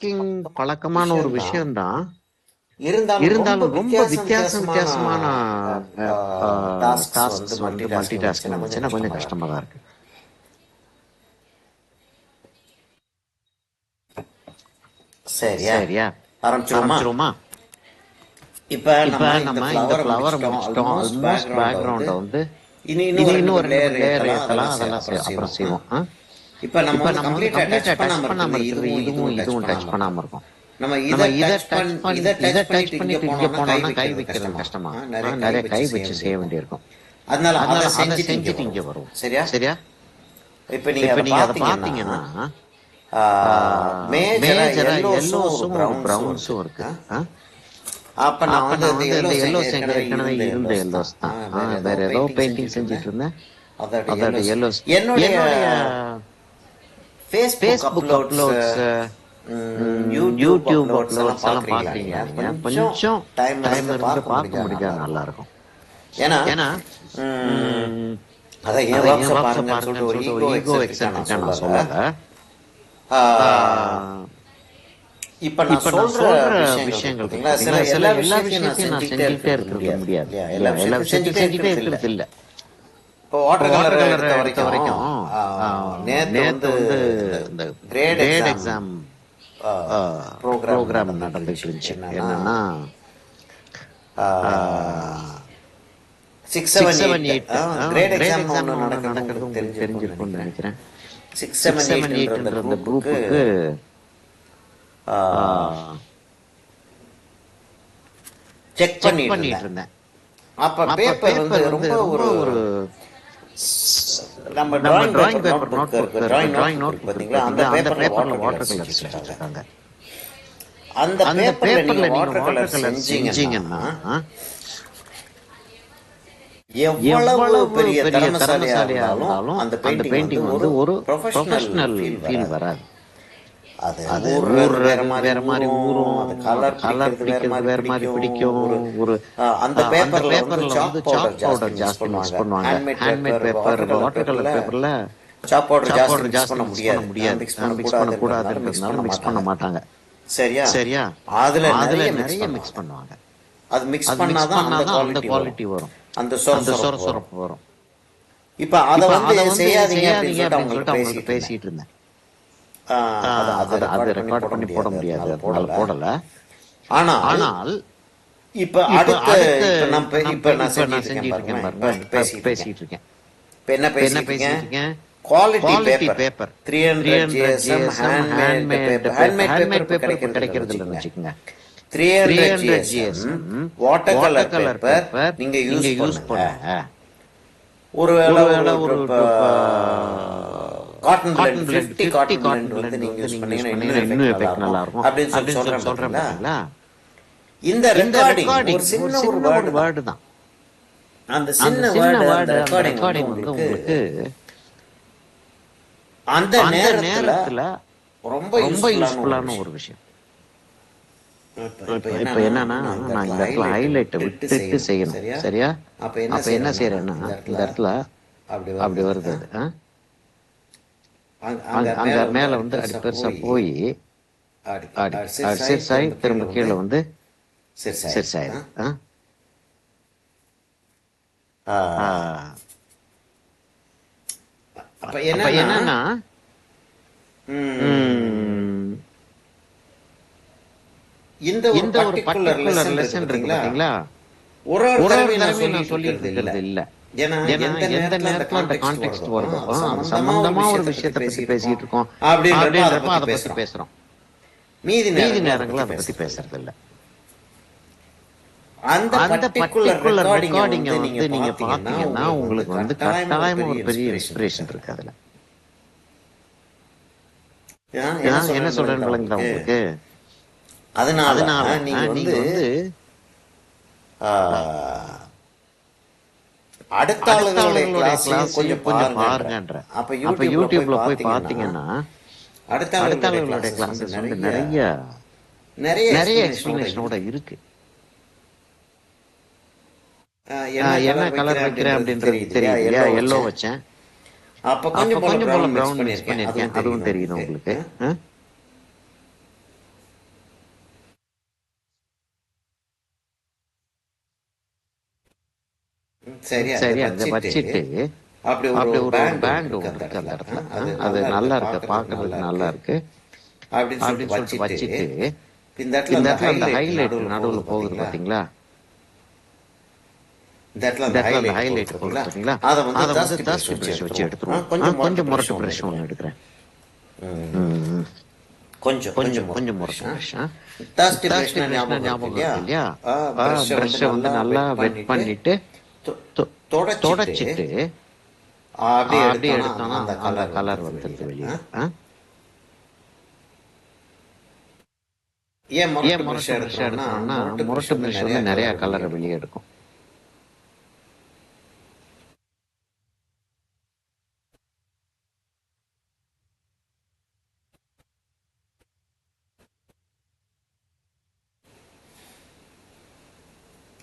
Tracking பழக்கமான ஒரு விஷயம்தான். விஷயம்தான். இருந்தாலும் ரொம்ப இருந்தாலும் ரொம்ப வித்தியாசமான வித்தியாசமான டாஸ்க்ஸ் வந்து டாஸ்க்ஸ் வந்து மல்டி மல்டி டாஸ்கிங் டாஸ்கிங் வந்துச்சுன்னா கொஞ்சம் வந்துச்சுன்னா கொஞ்சம் கஷ்டமா தான் கஷ்டமா இருக்கு. தான் இருக்கு. சரியா, சரியா, ஆரம்பிச்சிருவோமா? ஆரம்பிச்சிருவோமா? இப்ப இப்ப நம்ம இந்த நம்ம இந்த ஃப்ளவரை ஃப்ளவரை முடிச்சிட்டோம். முடிச்சிட்டோம். ஆல்மோஸ்ட் ஆல்மோஸ்ட் பேக்ரவுண்டை வந்து பேக்ரவுண்டை வந்து இன்னும் ஒரு ரெண்டு இன்னும் மூணு ரெண்டு லேயர் மூணு லேயர் ஏற்றலாம், ஏற்றலாம், அதெல்லாம் அப்புறம் செய்வோம். செய்வோம். இப்போ நம்ம இப்ப வந்து நம்ம வந்து கம்ப்ளீட்டாக டச் கம்ப்ளீட்டா டச் பண்ணாமல் பண்ணாம இருக்கிறது இருக்கிறது இதுவும் இதுவும் இதுவும் டச் இதுவும் டச் பண்ணாமல் இருக்கும். பண்ணாம இருக்கும். நம்ம நம்ம இதை இதை டச் டச் பண்ணிட்டு இங்கே பண்ணிட்டு இங்க போனோம்னா கை போனோம்னா கை வைக்கிறது வைக்கிறது கஷ்டமா கஷ்டமா இருக்கும். இருக்கும். நிறைய கை நிறைய கை வச்சு செய்ய வச்சு செய்ய வேண்டியிருக்கும். வேண்டியிருக்கும். அதனால அதை அதனால அதை செஞ்சுட்டு இங்கே செஞ்சுட்டு இங்க வருவோம். வருவோம். சரியா? சரியா? இப்போ நீங்கள் இப்ப அதை நீங்க அதை பார்த்தீங்கன்னா பாத்தீங்கன்னா மேஜரா மேஜரா எல்லோஸும் ஒரு எல்லோஸும் ஒரு ப்ரௌன்ஸும் இருக்கு. ப்ரௌன்ஸும் இருக்கு. அப்ப நான் அப்ப வந்து நான் இந்த வந்து இந்த எல்லோஸ் எல்லோஸ் ஏற்கனவே ஏற்கனவே இருந்த இருந்த எல்லோஸ் தான். எல்லோஸ் தான். வேற வேற ஏதோ ஏதோ பெயிண்டிங் பெயிண்டிங் செஞ்சுட்டு செஞ்சுட்டு இருந்தேன். இருந்தேன். அதோட அதோட எல்லோஸ் எல்லோஸ் என்னுடைய என்னுடைய Facebook Facebook uploads, uploads, YouTube YouTube uploads எல்லாம் அப்லோட்ஸ் எல்லாம் பார்க்குறீங்களா பாக்குறீங்களா நீங்கள்? நீங்க? கொஞ்சம் கொஞ்சம் டைம் டைம் இருந்து இருந்து பார்க்க பார்க்க முடிஞ்சா முடிஞ்சா நல்லா நல்லா இருக்கும். இருக்கும். ஏன்னா ஏன்னா ம், ம், அதை என் அதை என் ஒர்க்ஸை ஒர்க்ஸை பாருங்கன்னு சொல்லிட்டு பாருங்கன்னு ஒரு சொல்லிட்டு ஒரு ஈகோ ஈகோ எக்ஸென்ட்ரிக்காக நான் எக்ஸென்ட்ரிக்கா நான் சொல்லலை. சொல்லல. இப்போ நான் இப்ப நான் சொல்கிற சொல்ற விஷயங்கள் இருக்கு விஷயங்கள் இருக்கு பார்த்தீங்களா, பாத்தீங்களா, எல்லா எல்லா விஷயத்தையும் நான் விஷயத்தையும் நான் செஞ்சுக்கிட்டே செஞ்சுக்கிட்டே இருக்கிறது இருக்கிறது முடியாது முடியாது இல்லையா? எல்லா இல்லையா? எல்லா விஷயத்தையும் விஷயத்தையும் செஞ்சுட்டே செஞ்சுட்டே இருக்கிறது இல்லை. இருக்கிறது இல்ல. இப்போ இப்போ வாட்டர் வாட்டர் கலரை கலரை எடுத்த எடுத்த வரைக்கும் வரைக்கும் நேற்று நேத்து வந்து வந்து இந்த இந்த grade grade exam exam program program நடந்துட்டு நடந்துட்டு இருந்துச்சு. இருந்துச்சு. என்னன்னா என்னன்னா 6, 7, 6, 7, 8 8 கிரேட் கிரேட் எக்ஸாம்னு ஒன்று எக்ஸாம்னு ஒன்று நடக்கிறது நடக்கிறது உங்களுக்கு உங்களுக்கு தெரிஞ்சிருக்கும்னு தெரிஞ்சிருக்கும்னு நினைக்கிறேன். நினைக்கிறேன். 6, 7, 6, 7, 8ன்ற அந்த 8ன்ற அந்த குரூப்புக்கு குரூப்புக்கு செக் செக் பண்ணிட்டு பண்ணிட்டு இருந்தேன். இருந்தேன். அப்போ அப்ப பேப்பர் வந்து பேப்பர் வந்து ரொம்ப ரொம்ப ஒரு ஒரு நம்ம நம்ம drawing drawing paper note paper book note இருக்கு, புக் இருக்கு, drawing note drawing book note இருக்கு புக் இருக்கு பார்த்தீங்களா, அந்த பாத்தீங்களா, அந்த பேப்பரில் பேப்பர்ல வாட்டர் வாட்டர் கலர் கலர் செஞ்சுட்டு இருக்காங்க. செஞ்சுட்டு இருக்காங்க. அந்த அந்த பேப்பரில் பேப்பர்ல நீங்கள் நீங்க வாட்டர் வாட்டர் கலர் கலர் செஞ்சீங்கன்னா செஞ்சீங்கன்னா எவ்வளவு எவ்வளவு பெரிய பெரிய திறமைசாலியா திறமைசாலியா இருந்தாலும் இருந்தாலும் அந்த அந்த பெயிண்டிங் வந்து பெயிண்டிங் ஒரு வந்து ஒரு ப்ரொஃபஷனல் ப்ரொஃபஷனல் ஃபீல் ஃபீல் வராது. வராது. அது அது ஊறுறது வேற ஊறுறது மாதிரி வேற மாதிரி ஊறும், அது ஊறும், அது கலர் கலர் பிடிக்கிறது வேற பிடிக்கிறது மாதிரி வேற மாதிரி பிடிக்கும். பிடிக்கும். ஒரு ஒரு அந்த அந்த பேப்பர்ல வந்து பேப்பர்ல சாக் வந்து பவுடர் சாக் ஜாஸ்தி பவுடர் மிக்ஸ் ஜாஸ்தி மிக்ஸ் பண்ணுவாங்க. பண்ணுவாங்க. Handmade handmade paper, paper, water colour water colour பேப்பர்ல பேப்பர்ல சாக் பவுடர் சாக் ஜாஸ்தி பவுடர் மிக்ஸ் ஜாஸ்தி பண்ண மிக்ஸ் பண்ண முடியாது. முடியாது. மிக்ஸ் மிக்ஸ் பண்ணக்கூடாதுன்றதுனால மிக்ஸ் பண்ணக்கூடாதுன்றதுனால பண்ண மிக்ஸ் பண்ண மாட்டாங்க. மாட்டாங்க. சரியா? சரியா? அதுல அதுல நிறைய மிக்ஸ் நிறைய மிக்ஸ் பண்ணுவாங்க. பண்ணுவாங்க. அது மிக்ஸ் அது மிக்ஸ் பண்ணாதான் அந்த பண்ணாதான் அந்த குவாலிட்டி வரும், குவாலிட்டி வரும், அந்த அந்த சொர சொரசொரப்பு வரும். சொரப்பு வரும். இப்ப அதை இப்ப வந்து அத வந்து செய்யாதீங்க அப்படின்னு செய்யாதீங்க சொல்லிட்டு அப்படின்னு அவங்கள்ட்ட சொல்லிட்டு அவங்கள்ட்ட பேசிட்டு இருந்தேன். பேசிட்டு இருந்தேன். அதை அதை அது அது ரெக்கார்ட் பண்ணி ரெக்கார்ட் போட பண்ணி போட முடியாது, முடியாது, அதனால அதனால போடல. போடல. ஆனால் ஆனால் இப்ப இப்ப அடுத்த அடுத்த இப்ப நான் இப்ப நான் செஞ்சிட்டு இருக்கேன் செஞ்சிட்டு இருக்கேன் பாருங்களேன். இப்ப பாருங்களேன். இப்ப பேசிட்டு இருக்கேன். பேசிட்டு இருக்கேன். இப்ப என்ன இப்ப என்ன பேசிட்டு இருக்கேன்? பேசிட்டு இருக்கேன்? Quality quality paper paper 300 300 GSM GSM handmade handmade paper. Paper. Handmade paper handmade இப்ப பேப்பர் இப்ப கிடைக்கிறது இல்லைன்னு கிடைக்கிறது இல்லைன்னு வச்சுக்கோங்க. வச்சுக்கோங்க. 300 300 GSM GSM water water colour colour paper paper நீங்க நீங்க யூஸ் யூஸ் பண்ணுங்க. பண்ணுங்க. ஒருவேளை ஒருவேளை ஒரு ஒரு cotton blend cotton blend 50 50 cotton cotton blend வந்து பிளெண்ட் நீங்க வந்து யூஸ் நீங்க யூஸ் பண்ணீங்கன்னா இன்னும் பண்ணீங்கன்னா எஃபெக்ட் இன்னும் நல்லா எஃபெக்ட் நல்லா இருக்கும் இருக்கும் அப்படின்னு சொல்லி அப்படின்னு சொல்றேன் சொல்றேன் பாத்தீங்களா. பாத்தீங்களா. இந்த இந்த ரெக்கார்டிங் ஒரு ரெக்கார்டிங் ஒரு சின்ன ஒரு சின்ன ஒரு வேர்டு தான். வேர்டு தான். அந்த அந்த சின்ன சின்ன வேர்டு அந்த வேர்டு அந்த ரெக்கார்டிங் வந்து ரெக்கார்டிங் வந்து உங்களுக்கு உங்களுக்கு அந்த அந்த நேரத்துல நேரத்துல ரொம்ப ரொம்ப யூஸ்ஃபுல்லான ஒரு யூஸ்ஃபுல்லான விஷயம். ஒரு விஷயம். இப்ப இப்ப இப்ப என்னன்னா என்னன்னா நான் இந்த நான் இடத்துல இந்த இடத்துல ஹைலைட்டை ஹைலைட்டை விட்டுட்டு விட்டுட்டு செய்யணும். செய்யணும். சரியா? சரியா? அப்ப என்ன அப்ப என்ன செய்யறேன்னா செய்யறேன்னா இந்த இந்த இடத்துல இடத்துல அப்படி அப்படி வருது அது. வருது அது. அங்க அங்க மேல வந்து மேல அடி வந்து அடி பெருசா பெருசா போய் போய் அடி அடி சிறுசாயி சிறுசாயி திரும்ப திரும்ப கீழே கீழே வந்து வந்து சிறுசாயிருது. சிறுசாயிருது. ஆ, அப்ப அப்ப என்னன்னா என்னன்னா ம், இந்த ஒரு இந்த ஒரு பர்டிகுலர் பர்டிகுலர் லெசன் இருக்கு லெசன் இருக்கு பாத்தீங்களா, பாத்தீங்களா, ஒரு ஒரு ஒரு ஒரு தடவையும் நான் தடவையும் நான் சொல்லிட்டு சொல்லிட்டு இருக்கிறது இல்ல. இருக்கிறது இல்ல. ஏன்னா ஏன்னா எந்த எந்த நேரத்துல அந்த நேரத்துல அந்த கான்டெக்ட் கான்டெக்ட் வருதோ வருதோ அது அது சம்பந்தமா ஒரு சம்பந்தமா ஒரு விஷயத்தை பத்தி விஷயத்தை பத்தி பேசிட்டு இருக்கோம் பேசிட்டு இருக்கோம் அப்படின்றப்ப அதை அப்படின்றப்ப பத்தி அதை பத்தி பேசுறோம். பேசுறோம். மீதி மீதி நேரங்கள் அதை நேரங்கள் பத்தி அதை பத்தி பேசுறது இல்ல. பேசுறது இல்ல. அந்த அந்த பர்டிகுலர் பர்டிகுலர் ரெக்கார்டிங்க ரெக்கார்டிங்க வந்து வந்து நீங்க பாத்தீங்கன்னா பாத்தீங்கன்னா உங்களுக்கு உங்களுக்கு வந்து கட்டாயமா ஒரு கட்டாயமா பெரிய ஒரு பெரிய இன்ஸ்பிரேஷன் இருக்கு இன்ஸ்பிரேஷன் அதுல. இருக்கு அதுல. என்ன என்ன சொல்றேன்னு சொல்றேன்னு விளங்குதா விளங்குதா உங்களுக்கு? உங்களுக்கு? அதனால அதனால நீங்க நீங்க வந்து ஆ, அடுத்த அடுத்த ஆளுகளுடைய ஆளுகளுடைய கிளாஸையும் கிளாஸையும் கொஞ்சம் கொஞ்சம் பாருங்கன்ற. பாருங்கன்ற. அப்ப அப்ப யூடியூப்ல போய் போய் பாத்தீங்கன்னா பாத்தீங்கன்னா அடுத்த அடுத்த ஆளுகளுடைய ஆளுகளுடைய கிளாஸஸ் வந்து கிளாஸஸ் வந்து நிறைய நிறைய நிறைய நிறைய எக்ஸ்பிளனேஷனோட எக்ஸ்பிளனேஷனோட இருக்கு. இருக்கு. என்ன என்ன கலர் கலர் வைக்கிறேன் வைக்கிறேன் அப்படின்றது அப்படின்றது தெரியுது இல்லையா? தெரியுது இல்லையா? எல்லோ எல்லோ வச்சேன். வச்சேன். அப்ப அப்ப கொஞ்சம் போல கொஞ்சம் போல ப்ரௌன் மிக்ஸ் ப்ரௌன் மிக்ஸ் பண்ணிருக்கேன், பண்ணிருக்கேன், அதுவும் அதுவும் தெரியுது தெரியுது உங்களுக்கு. உங்களுக்கு. சரி சரி அதை அதை வச்சுட்டு வச்சுட்டு அப்படி ஒரு அப்படி ஒரு ஒரு பேண்ட் பேண்ட் இருக்கு ஒன்று அந்த இருக்கு அந்த இடத்துல. இடத்துல. அது அது நல்லா நல்லா இருக்கு, இருக்கு, பார்க்கறதுக்கு பார்க்கறதுக்கு நல்லா நல்லா இருக்கு இருக்கு அப்படின்னு அப்படின்னு சொல்லிட்டு சொல்லிட்டு வச்சுட்டு வச்சுட்டு இந்த இடத்துல இந்த அந்த இடத்துல அந்த ஹைலைட் ஹைலைட் நடுவில் போகுது நடுவில் போகுது பாத்தீங்களா? பார்த்தீங்களா? இந்த இடத்துல இந்த அந்த இடத்துல அந்த ஹைலைட் போகுது ஹைலைட் போகுது பாத்தீங்களா? பார்த்தீங்களா? அதை வந்து அதை வந்து தஸ்ட் பிரஷ் டஸ்ட் வச்சு ப்ரஷ் வச்சு எடுத்துருவோம். எடுத்துருவோம். கொஞ்சம் மொரட்டு கொஞ்சம் பிரஷ் முரட்டு ஒன்று ப்ரஷ் ஒன்று எடுக்கிறேன். எடுக்கிறேன். ம், ம், கொஞ்சம் கொஞ்சம் கொஞ்சம் மொரட்டு கொஞ்சம் பிரஷ். முரட்டு ப்ரஷ். தஸ்ட் டஸ்ட் பிரஷ்னா ப்ரஷ்னா ஞாபகம் இருக்கு ஞாபகம் இல்லையா? இருக்கு இல்லையா? பிரஷ்ஷை வந்து ப்ரஷ்ஷை வந்து நல்லா நல்லா வெட் வெட் பண்ணிட்டு பண்ணிட்டு தொ- தொ- தொடச்சிட்டு தொடச்சிட்டு அப்படியே அப்படியே எடுத்தோம்னா எடுத்தோம்னா அந்த அந்த கலர் கலர் வந்துடுது வந்துடுது வெளியில. வெளியில. ஏன் முரட்டு ஏன் பிரஷ் முரட்டு ப்ரஷ் எடுக்கிறோம்னா எடுக்கிறோம்னா முரட்டு பிரஷ் முரட்டு வந்து ப்ரஷ் நிறைய வந்து நிறைய கலர் வெளியே கலரை எடுக்கும். வெளியே எடுக்கும்.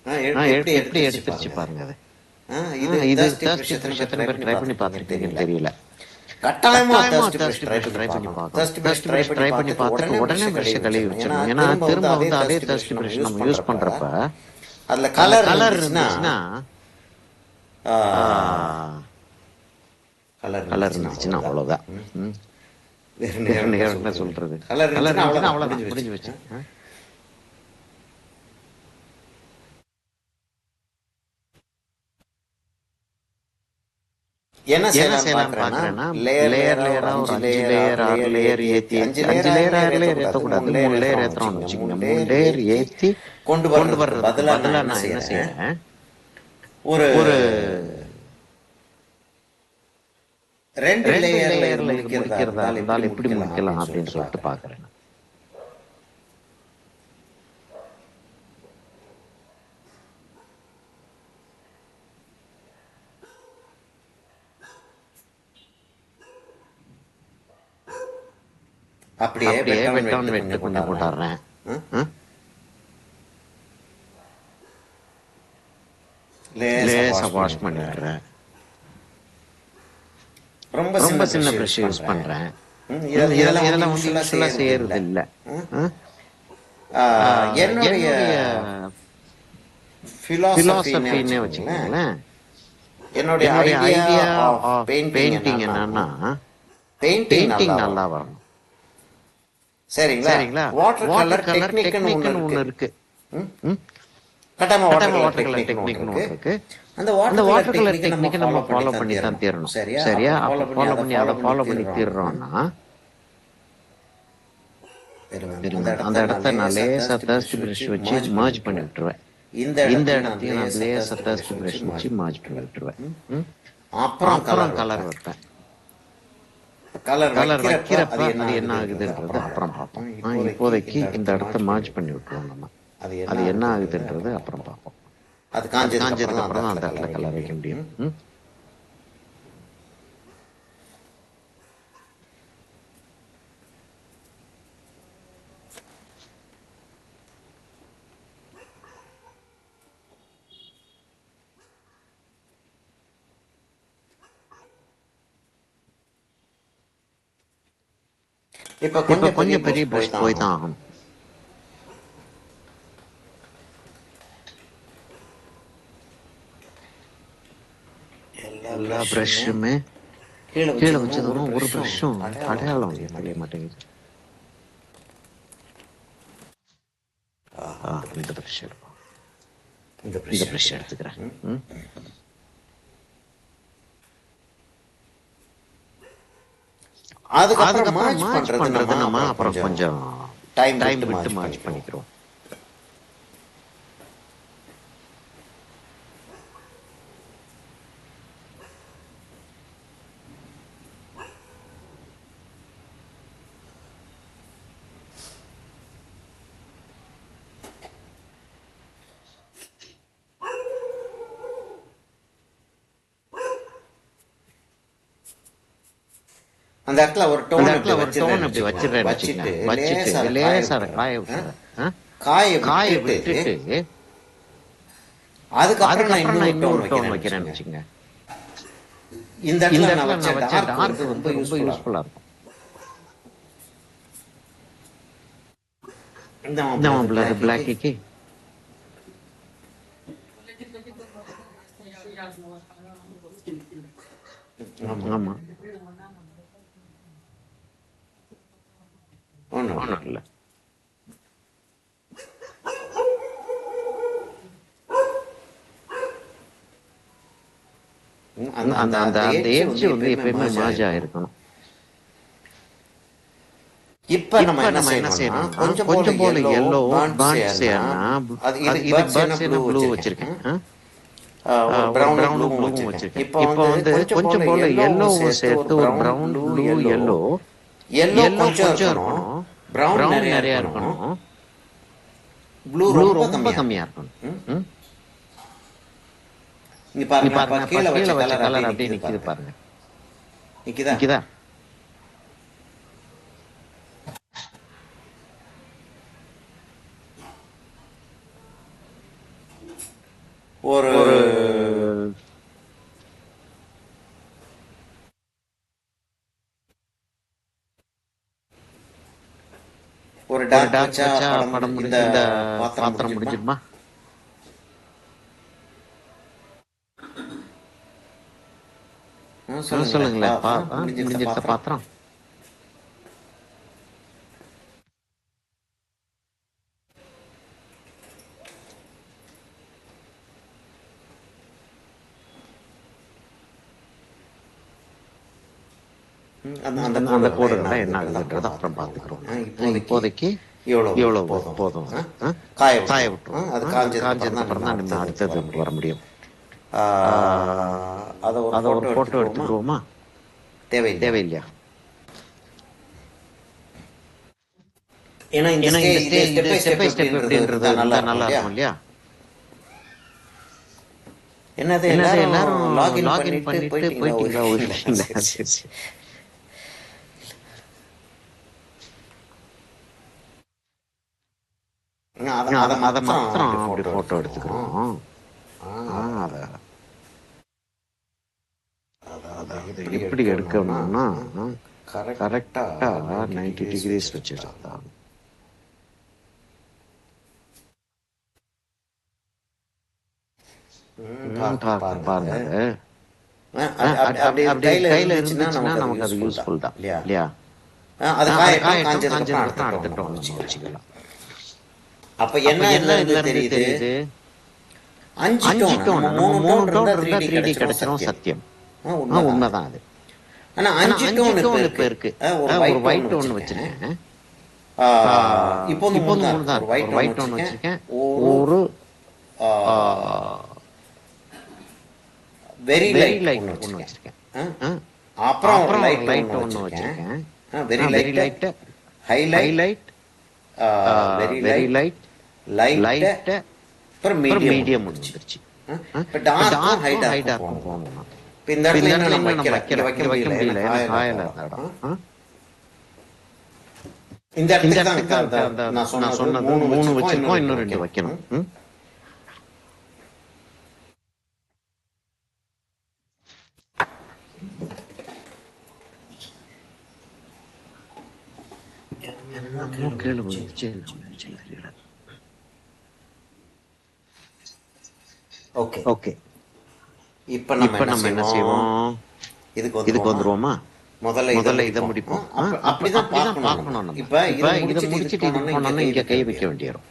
எப்படி எப்படி எடுத்துருச்சு எடுத்துருச்சு பாருங்க அது. பாருங்க அது. இது இது தஸ்ட் பிரஷ் தர்ஸ்டி எத்தனை ப்ரஷ் பேர் எத்தனை ட்ரை பேர் பண்ணி ட்ரை பண்ணி பார்த்துருக்கீங்கன்னு பார்த்துருக்கீங்கன்னு தெரியல. தெரியல. கட்டாயமா கட்டாயமா தஸ்ட் பிரஷ் தர்ஸ்டி ட்ரை ப்ரஷ் பண்ணி ட்ரை பண்ணி பார்க்கணும். பார்க்கணும். தஸ்ட் பிரஷ் தர்ஸ்டி ட்ரை ப்ரஷ் பண்ணி ட்ரை பண்ணி பார்த்துட்டு பார்த்துட்டு உடனே உடனே பிரஷ் ப்ரஷ் கழுவி கழுவி வச்சிடணும். ஏன்னா வச்சிடணும். ஏன்னா திரும்ப வந்து அதே தஸ்ட் தர்ஸ்டி பிரஷ் நம்ம ப்ரஷ் யூஸ் நம்ம யூஸ் பண்றப்ப பண்றப்ப அதுல அதுல கலர் கலர் இருந்துச்சுன்னா இருந்துச்சுன்னா கலர் கலர் இருந்துச்சுன்னா இருந்துச்சுன்னா அவ்வளவுதான். அவ்வளவுதான். ம். ம். வேற வேற என்ன என்ன சொல்றது? சொல்றது? கலர் கலர் இருந்துச்சுன்னா இருந்துச்சுன்னா அவ்வளவுதான், அவ்வளவுதான், முடிஞ்சு முடிஞ்சு வச்சு. வச்சு. என்ன என்ன செய்யலாம்னு செய்யலாம்னு பாக்குறேன்னா பாக்குறேன்னா லேயர் லேயர் லேயரா ஒரு லேயரா ஒரு 5 5 லேயர் 6 லேயர் 6 லேயர் லேயர் ஏத்தி ஏத்தி ஏத்தி 5 ஏத்தி லேயர் 5 6 லேயர் லேயர் 6 லேயர் ஏத்தக்கூடாது, ஏத்தக்கூடாது, 3 லேயர் 3 லேயர் ஏத்துறோம்னு ஏத்துறோம்னு வச்சுக்கோங்க. வச்சுக்கோங்க. 3 3 லேயர் லேயர் ஏத்தி ஏத்தி கொண்டு கொண்டு வர்றதுக்கு வர்றதுக்கு பதிலா பதிலா நான் என்ன நான் என்ன செய்யறேன், செய்யறேன்? ஒரு ஒரு 2 2 லேயர்ல இது லேயர்ல இது முடிக்கிறதா முடிக்கிறதா இருந்தால் எப்படி இருந்தால் எப்படி முடிக்கலாம் முடிக்கலாம் அப்படின்னு அப்படின்னு சொல்லிட்டு சொல்லிட்டு பாக்குறேன். பாக்குறேன். அப்படியே அப்படியே வெட்டவன் வெட்டவன் வெட்டு வெட்டு கொஞ்சம் கொஞ்சம் போட்டுறேன். போட்டுறேன். லேசா லேசா வாஷ் பண்ணி வாஷ் பண்ணி விட்டுறேன். விட்டுறேன். ரொம்ப ரொம்ப சின்ன சின்ன பிரஷ் பிரஷ் யூஸ் யூஸ் பண்றேன். பண்றேன். இதெல்லாம் வந்து இதெல்லாம் வந்து யூஸ்வலா யூஸ்வலா செய்யறது இல்ல. செய்யறது இல்ல. என்னுடைய என்னுடைய பிலாசபின்னே பிலாசபின்னே வச்சுக்கோங்களேன், வச்சுக்கோங்களேன். என்னுடைய என்னுடைய idea idea of of painting painting என்னன்னா என்னன்னா பெயிண்டிங் நல்லா பெயிண்டிங் நல்லா வரணும். வரணும். சரிங்களா? சரிங்களா? வாட்டர் வாட்டர் கலர் கலர் டெக்னிக்னு ஒண்ணு டெக்னிக்னு இருக்கு. ஒண்ணு இருக்கு. ம்? ம்? கட்டாயமா வாட்டர் கட்டாயமா கலர் வாட்டர் கலர் டெக்னிக்னு ஒண்ணு டெக்னிக்னு இருக்கு. ஒண்ணு இருக்கு. அந்த அந்த வாட்டர் கலர் வாட்டர் கலர் டெக்னிக்கை நம்ம டெக்னிக்கை ஃபாலோ நம்ம பண்ணி ஃபாலோ தான் பண்ணி தான் தீரணும். தீரணும். சரியா? சரியா? அப்ப அப்ப ஃபாலோ பண்ணி அதை ஃபாலோ பண்ணி தீர்றோம்னா தீர்றோம்னா அந்த அந்த இடத்த இடத்த நான் நான் லேசா லேசா தர்ஸ்ட் தர்ஸ்ட் பிரஷ் பிரஷ் வச்சு வச்சு மர்ஜ் பண்ணி மர்ஜ் பண்ணி விட்டுருவேன். விட்டுருவேன். இந்த இந்த இடத்தையும் நான் இடத்தையும் நான் லேசா லேசா தர்ஸ்ட் தர்ஸ்ட் பிரஷ் பிரஷ் வச்சு வச்சு மர்ஜ் மர்ஜ் பண்ணி பண்ணி விட்டுருவேன். விட்டுருவேன். அப்புறம் அப்புறம் கலர் கலர் வைப்பேன். வைப்பேன். கலர் கலர் வைக்கிறப்ப வைக்கிறப்ப அது என்ன அது என்ன ஆகுதுன்றது ஆகுதுன்றது அப்புறம் அப்புறம் பார்ப்போம். பார்ப்போம். இப்போதைக்கு இப்போதைக்கு இந்த இந்த இடத்த இடத்த மர்ஜ் பண்ணி மர்ஜ் பண்ணி விட்டுருவோம். விட்டுருவோம் நம்ம. அது என்ன அது என்ன ஆகுதுன்றது ஆகுதுன்றது அப்புறம் அப்புறம் பார்ப்போம். பார்ப்போம். அது அது காஞ்சதுக்கு அப்புறம் காஞ்சதுக்கு தான் அந்த அப்புறம் தான் அந்த இடத்துல இடத்துல கலர் வைக்க கலர் வைக்க முடியும். முடியும். ம்? ம்? இப்ப இப்ப கொஞ்சம் பெரிய கொஞ்சம் பெரிய ப்ரஷ் போய் பிரஷ் தான் போய் ஆகணும். தான் ஆகணும். எல்லா பிரஷ்ஷுமே பிரஷ்ஷுமே கீழே கீழே வச்சதும் ஒரு வச்சதும் ஒரு பிரஷ்ஷும் பிரஷ்ஷும் அடையாளம் அடையாளம் தெரிய தெரிய மாட்டேங்குது. மாட்டேங்குது. இந்த பிரஷ் எடுப்போம். இந்த இந்த பிரஷ் பிரஷ் எடுத்துக்கிறேன். எடுத்துக்கிறேன். ம்? அதுக்கப்புறம் அதுக்கப்புறம் மர்ஜ் மர்ஜ் பண்றது பண்றது நம்ம நம்ம அப்புறம் அப்புறம் கொஞ்சம் டைம் டைம் விட்டு விட்டு மர்ஜ் மர்ஜ் பண்ணிக்கிறோம். பண்ணிக்கிறோம். அந்த இடத்துல ஒரு அந்த டோன் இடத்துல இப்படி ஒரு டோன் இப்படி வச்சிடுறேன்னு வச்சிடுறேன்னு வச்சுட்டு வச்சுட்டு லேசா லேசா அதை அதை காய காய விட்டுறேன். விட்டுறேன். காய காய விட்டுட்டு விட்டுட்டு அதுக்கப்புறம் நான் அதுக்கப்புறம் நான் இன்னொரு டோன் இன்னொரு டோன் வைக்கிறேன்னு வைக்கிறேன்னு வச்சுக்கோங்க. வச்சுங்க. இந்த இந்த இடத்துல நான் இடத்துல வச்ச நான் வச்ச டார்க் டார்க் வந்து ரொம்ப வந்து ரொம்ப யூஸ்ஃபுல்லா யூஸ்ஃபுல்லா இருக்கும். இருக்கும். இந்த இந்த மாப்பிள்ள பிளர் பிளாக்கிக்கு பிளாக்கிக்கு ஆமா. ஒண்ணும் ஒண்ணும் இல்ல. அந்த அந்த அந்த அந்த அந்த அந்த எட்ஜ் எட்ஜ் வந்து வந்து எப்பயுமே எப்பயுமே merge merge ஆயிருக்கணும். ஆயிருக்கணும். இப்ப நம்ம இப்ப என்ன நம்ம என்ன செய்யணும்னா செய்யணும்னா கொஞ்சம் கொஞ்சம் போல போல எல்லோ எல்லோ பர்ன்ட் பர்ன்ட் சேர்னா சேர்னா அது அது இதுக்கு இதுக்கு பர்ன்ட் சேர்னா பர்ன்ட் ப்ளூ சேர்னா ப்ளூ வச்சிருக்கேன். வச்சிருக்கேன். ஒரு ஒரு ப்ரௌனும் ப்ரௌனும் ப்ளூவும் ப்ளூவும் வச்சிருக்கேன். வச்சிருக்கேன். இப்போ இப்போ வந்து வந்து கொஞ்சம் போல கொஞ்சம் போல எல்லோவும் எல்லோவும் சேர்த்து ஒரு சேர்த்து ஒரு brown brown blue blue yellow yellow yellow yellow கொஞ்சம் கொஞ்சம் இருக்கணும், இருக்கணும், ப்ரௌன் ப்ரௌன் நிறைய நிறைய இருக்கணும், இருக்கணும், ப்ளூ ப்ளூ ரொம்ப ரொம்ப கம்மியா கம்மியா இருக்கணும். இருக்கணும். ம்? ம்? இங்க நீ பாருங்க, இப்ப பாருங்க இப்ப கீழே வச்ச கீழே வச்ச கலர் அப்படியே கலர் அப்படியே நிக்குது நிக்குது பாருங்க. பாருங்க. நிக்குதா? நிக்குதா? ஒரு ஒரு ஒரு ஒரு டார்க் டார்க் வச்சா வச்சா படம் படம் இந்த இந்த பாத்திரம் பாத்திரம் முடிஞ்சிடுமா? முடிஞ்சிடுமா? சொல்லுங்களேன். சொல்லுங்களேன். முடிஞ்சிருத்த முடிஞ்சிருத்த பாத்திரம். பாத்திரம். அந்த அந்த அந்த அந்த கோடுகள்லாம் என்ன கோடுகள்லாம் என்ன ஆகுதுன்றத அப்புறம் ஆகுதுன்றத அப்புறம் பார்த்துக்கிறோம். பார்த்துக்கிறோம். இப்போதைக்கு இப்போதைக்கு இவ்வளவு இவ்வளவு போதும். போதும். காய காய விட்டுருவோம். விட்டுருவோம். அது காஞ்சதுக்கு அப்புறம் காஞ்சதுக்கு தான் அப்புறம் நம்ம தான் நம்ம அடுத்ததுக்கு வர அடுத்ததுக்கு வர முடியும். முடியும். அதை ஒரு அதை ஒரு ஃபோட்டோ போட்டோ எடுத்துக்கிடுவோமா? எடுத்துக்கிடுவோமா? தேவையில்லையா? தேவையில்லையா? ஏன்னா இந்த ஏன்னா இந்த இது இது ஸ்டெப் பை ஸ்டெப் எப்படின்றது எப்படின்றது இருந்தால் நல்லா இருந்தா இருக்கும் நல்லா இல்லையா? இருக்கும் இல்லையா? என்னது என்னது எல்லாரும் எல்லாரும் லாகின் லாகின் பண்ணிட்டு பண்ணிட்டு போயிட்டீங்களா? போயிட்டீங்களா? ஓடிட்டீங்களா? ஓடிட்டீங்களா? சரி சரி. சரி சரி. அதை அதை அதை மாத்திரம் மாத்திரம் அப்படி அப்படி ஃபோட்டோ போட்டோ எடுத்துக்கிறோம். எடுத்துக்கிறோம். அதை அதை அதாவது அதை அதை எப்படி எப்படி எடுக்கணும்னா எடுக்கணும்னா கரெக்டா கரெக்டா 90 90 டிகிரிஸ் டிகிரிஸ் வச்சு வச்சு எடுத்தாங்க. எடுத்தா பாருங்க பாருங்க அது. அது. அப்படி அப்படி அப்படி அப்படி கையில கையில இருந்துச்சுன்னா இருந்துச்சுன்னா நமக்கு அது நமக்கு அது யூஸ்ஃபுல் தான் யூஸ்ஃபுல் தான் இல்லையா? இல்லையா? அது அது காயட்டும், காயட்டும், காஞ்சதுக்கு அப்புறம் காஞ்சதுக்கு அடுத்த அப்புறம் அடுத்த டவுன் நம்ம டவுன் நம்ம வச்சுக்கலாம். வச்சுக்கலாம். அப்ப அப்ப என்ன இதுல என்ன இருந்து இதுல இருந்து தெரியுது? தெரியுது? 5 டோன், நம்ம 3 மூணு டோன் டோன் இருந்தா இருந்தா 3D 3D கிடைச்சிரும், கிடைச்சிரும், சத்தியம். சத்தியம். உண்மைதான் அது. உண்மைதான் அது. ஆனா ஆனா 5 5 டோன் இப்ப டோன் இப்ப இருக்கு. இருக்கு. ஒரு ஒரு ஒயிட் ஒயிட் ஒன்னு ஒன்னு வச்சிருக்கேன். வச்சிருக்கேன். இப்போ வந்து இப்போ 3 வந்து தான் 3 இருக்கு. தான் ஒரு இருக்கு. ஒயிட் ஒரு ஒன்னு ஒயிட் ஒன்னு வச்சிருக்கேன், வச்சிருக்கேன். ஒரு ஒரு வெரி வெரி லைட் லைட் ஒன்னு ஒன்னு வச்சிருக்கேன். வச்சிருக்கேன். அப்புறம் ஒரு அப்புறம் ஒரு லைட் லைட் ஒன்னு ஒன்னு வச்சிருக்கேன். வச்சிருக்கேன். Very very light, light, highlight, highlight, very very light, light, light, light, அப்புறம் அப்புறம் மீடியம் ஒன்று மீடியம் ஒன்று வந்துருச்சு. வந்துருச்சு. இப்போ இப்போ டார்க்கும் ஹை டார்க்கும் ஹை டார்க்கும் டார்க்கும் போகணும். போகணும்னா இப்போ இந்த இப்போ இடத்துல இந்த இன்னும் இடத்துல நம்ம இன்னும் நம்ம வைக்கல, இங்கே வைக்கல, வைக்க இங்க வைக்க முடியல, ஏன்னா முடியல, ஏன்னா காயல அந்த காயல அந்த இடம். இடம். இந்த இந்த இடத்துக்கு தான் இடத்துக்கு தான் இருக்கு அந்த நான் நான் சொன்னது சொன்னது 3 3 வச்சிருக்கோம், இன்னும் வச்சிருக்கோம், 2 இன்னும் 2 வைக்கணும். வைக்கணும். என்னமோ கீழே விழுந்துச்சு. தெரியல. Okay, okay. இப்போ நம்ம இப்ப நம்ம என்ன செய்வோம்? இதுக்கு இதுக்கு வந்துருவோமா? வந்துருவோமா? முதல்ல இதை முதல்ல இதை முடிப்போம். முடிப்போம். அப்படிதான் அப்படிதான் பார்க்கணும் நம்ம. பார்க்கணும் நம்ம. இப்போ இப்ப இதை இதை முடிச்சிட்டு இதுக்கு முடிச்சிட்டு இதுக்கு போனோம்னா போனோம்னா இங்கே இங்க கை கை வைக்க வைக்க வேண்டியது. வேண்டியிரும்.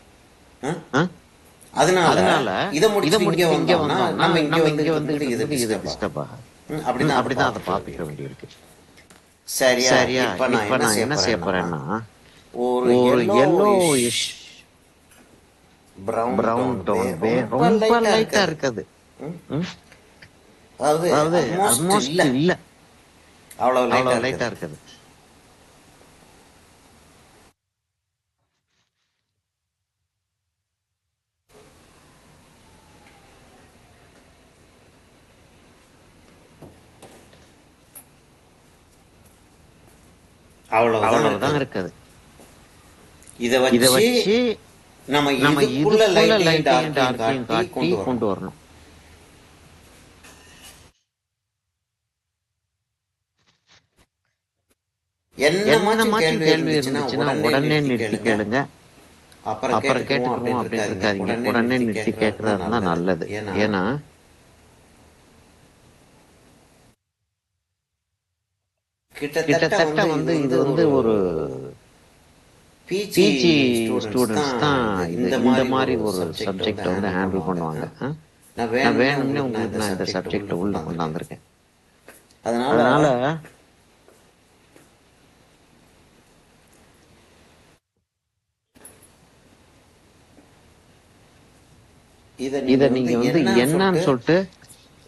அதனால இதை இதை முடிச்சிட்டு இங்கே முடிச்சிட்டு இங்க வந்தோம்னா வந்தோம்னா நம்ம இங்கே நம்ம இங்க வந்துகிட்டு இருக்கும்போது வந்துகிட்டு இது இருக்கும்போது இது டிஸ்டர்ப் ஆகும். டிஸ்டர்ப் ஆகாது. அப்படிதான் அதை அப்படிதான் அதை பார்த்துக்க பார்த்துக்க வேண்டியது. வேண்டியிருக்கு. சரியா? சரியா? இப்போ நான் இப்ப என்ன நான் செய்ய என்ன செய்ய போறேன்னா, போறேன்னா ஒரு ஒரு yellowish yellowish brown brown tone tone ரொம்ப ரொம்ப லைட்டா லைட்டா இருக்காது. இருக்காது. ம்? ம்? அதாவது அதாவது ஆல்மோஸ்ட் இல்ல, ஆல்மோஸ்ட் இல்ல, அவ்வளவு லைட்டா அவ்வளவு லைட்டா இருக்காது. இருக்காது. அவ்வளவுதான் அவ்வளவுதான் இருக்காது. இருக்காது. இதை இதை வச்சு வச்சு நம்ம நம்ம இதுக்குள்ள இதுக்குள்ள லைட்டையும் லைட்டையும் டார்க்கையும் டார்க்கையும் காட்டி காட்டி கொண்டு கொண்டு வரணும். வரணும். என்னமாச்சும் என்னமாச்சும் கேள்வி கேள்வி இருந்துச்சுன்னா இருந்துச்சுன்னா உடனே உடனே நிறுத்தி நிறுத்தி கேளுங்க. கேளுங்க. அப்புறம் அப்புறம் கேட்டுக்குவோம் கேட்டுக்குருவோம் அப்படின்னு அப்படின்னு இருக்காதீங்க. இருக்காதீங்க. உடனே உடனே நிறுத்தி நிறுத்தி கேட்கறது தான் கேட்கறது தான் நல்லது. நல்லது. ஏன்னா ஏன்னா கிட்டத்தட்ட வந்து இது இது வந்து ஒரு பிஜி பிஜி ஸ்டூடெண்ட்ஸ் ஸ்டூடெண்ட்ஸ் தான் தான் இந்த இந்த மாதிரி மாதிரி ஒரு ஒரு சப்ஜெக்டை வந்து சப்ஜெக்டை வந்து ஹேண்டில் ஹேண்டில் பண்ணுவாங்க. பண்ணுவாங்க. நான் நான் வேணும்னே வேணும்னே உங்களுக்கு நான் இந்த சப்ஜெக்டை சப்ஜெக்டை உள்ள கொண்டாந்துருக்கேன். கொண்டாந்துருக்கேன். அதனால அதனால இதை நீங்க நீங்க வந்து என்னன்னு என்னன்னு சொல்லிட்டு